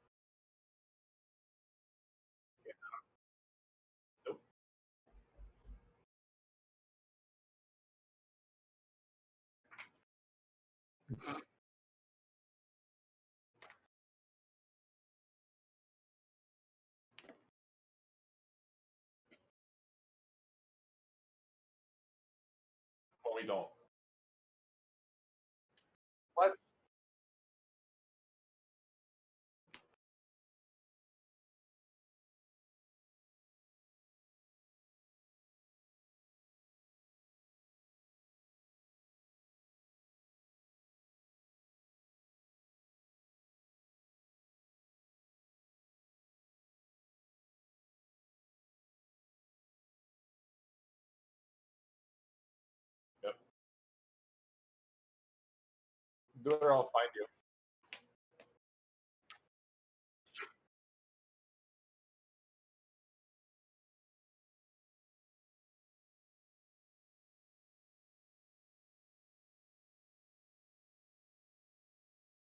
Nope. But we don't. Let's Do it or I'll find you.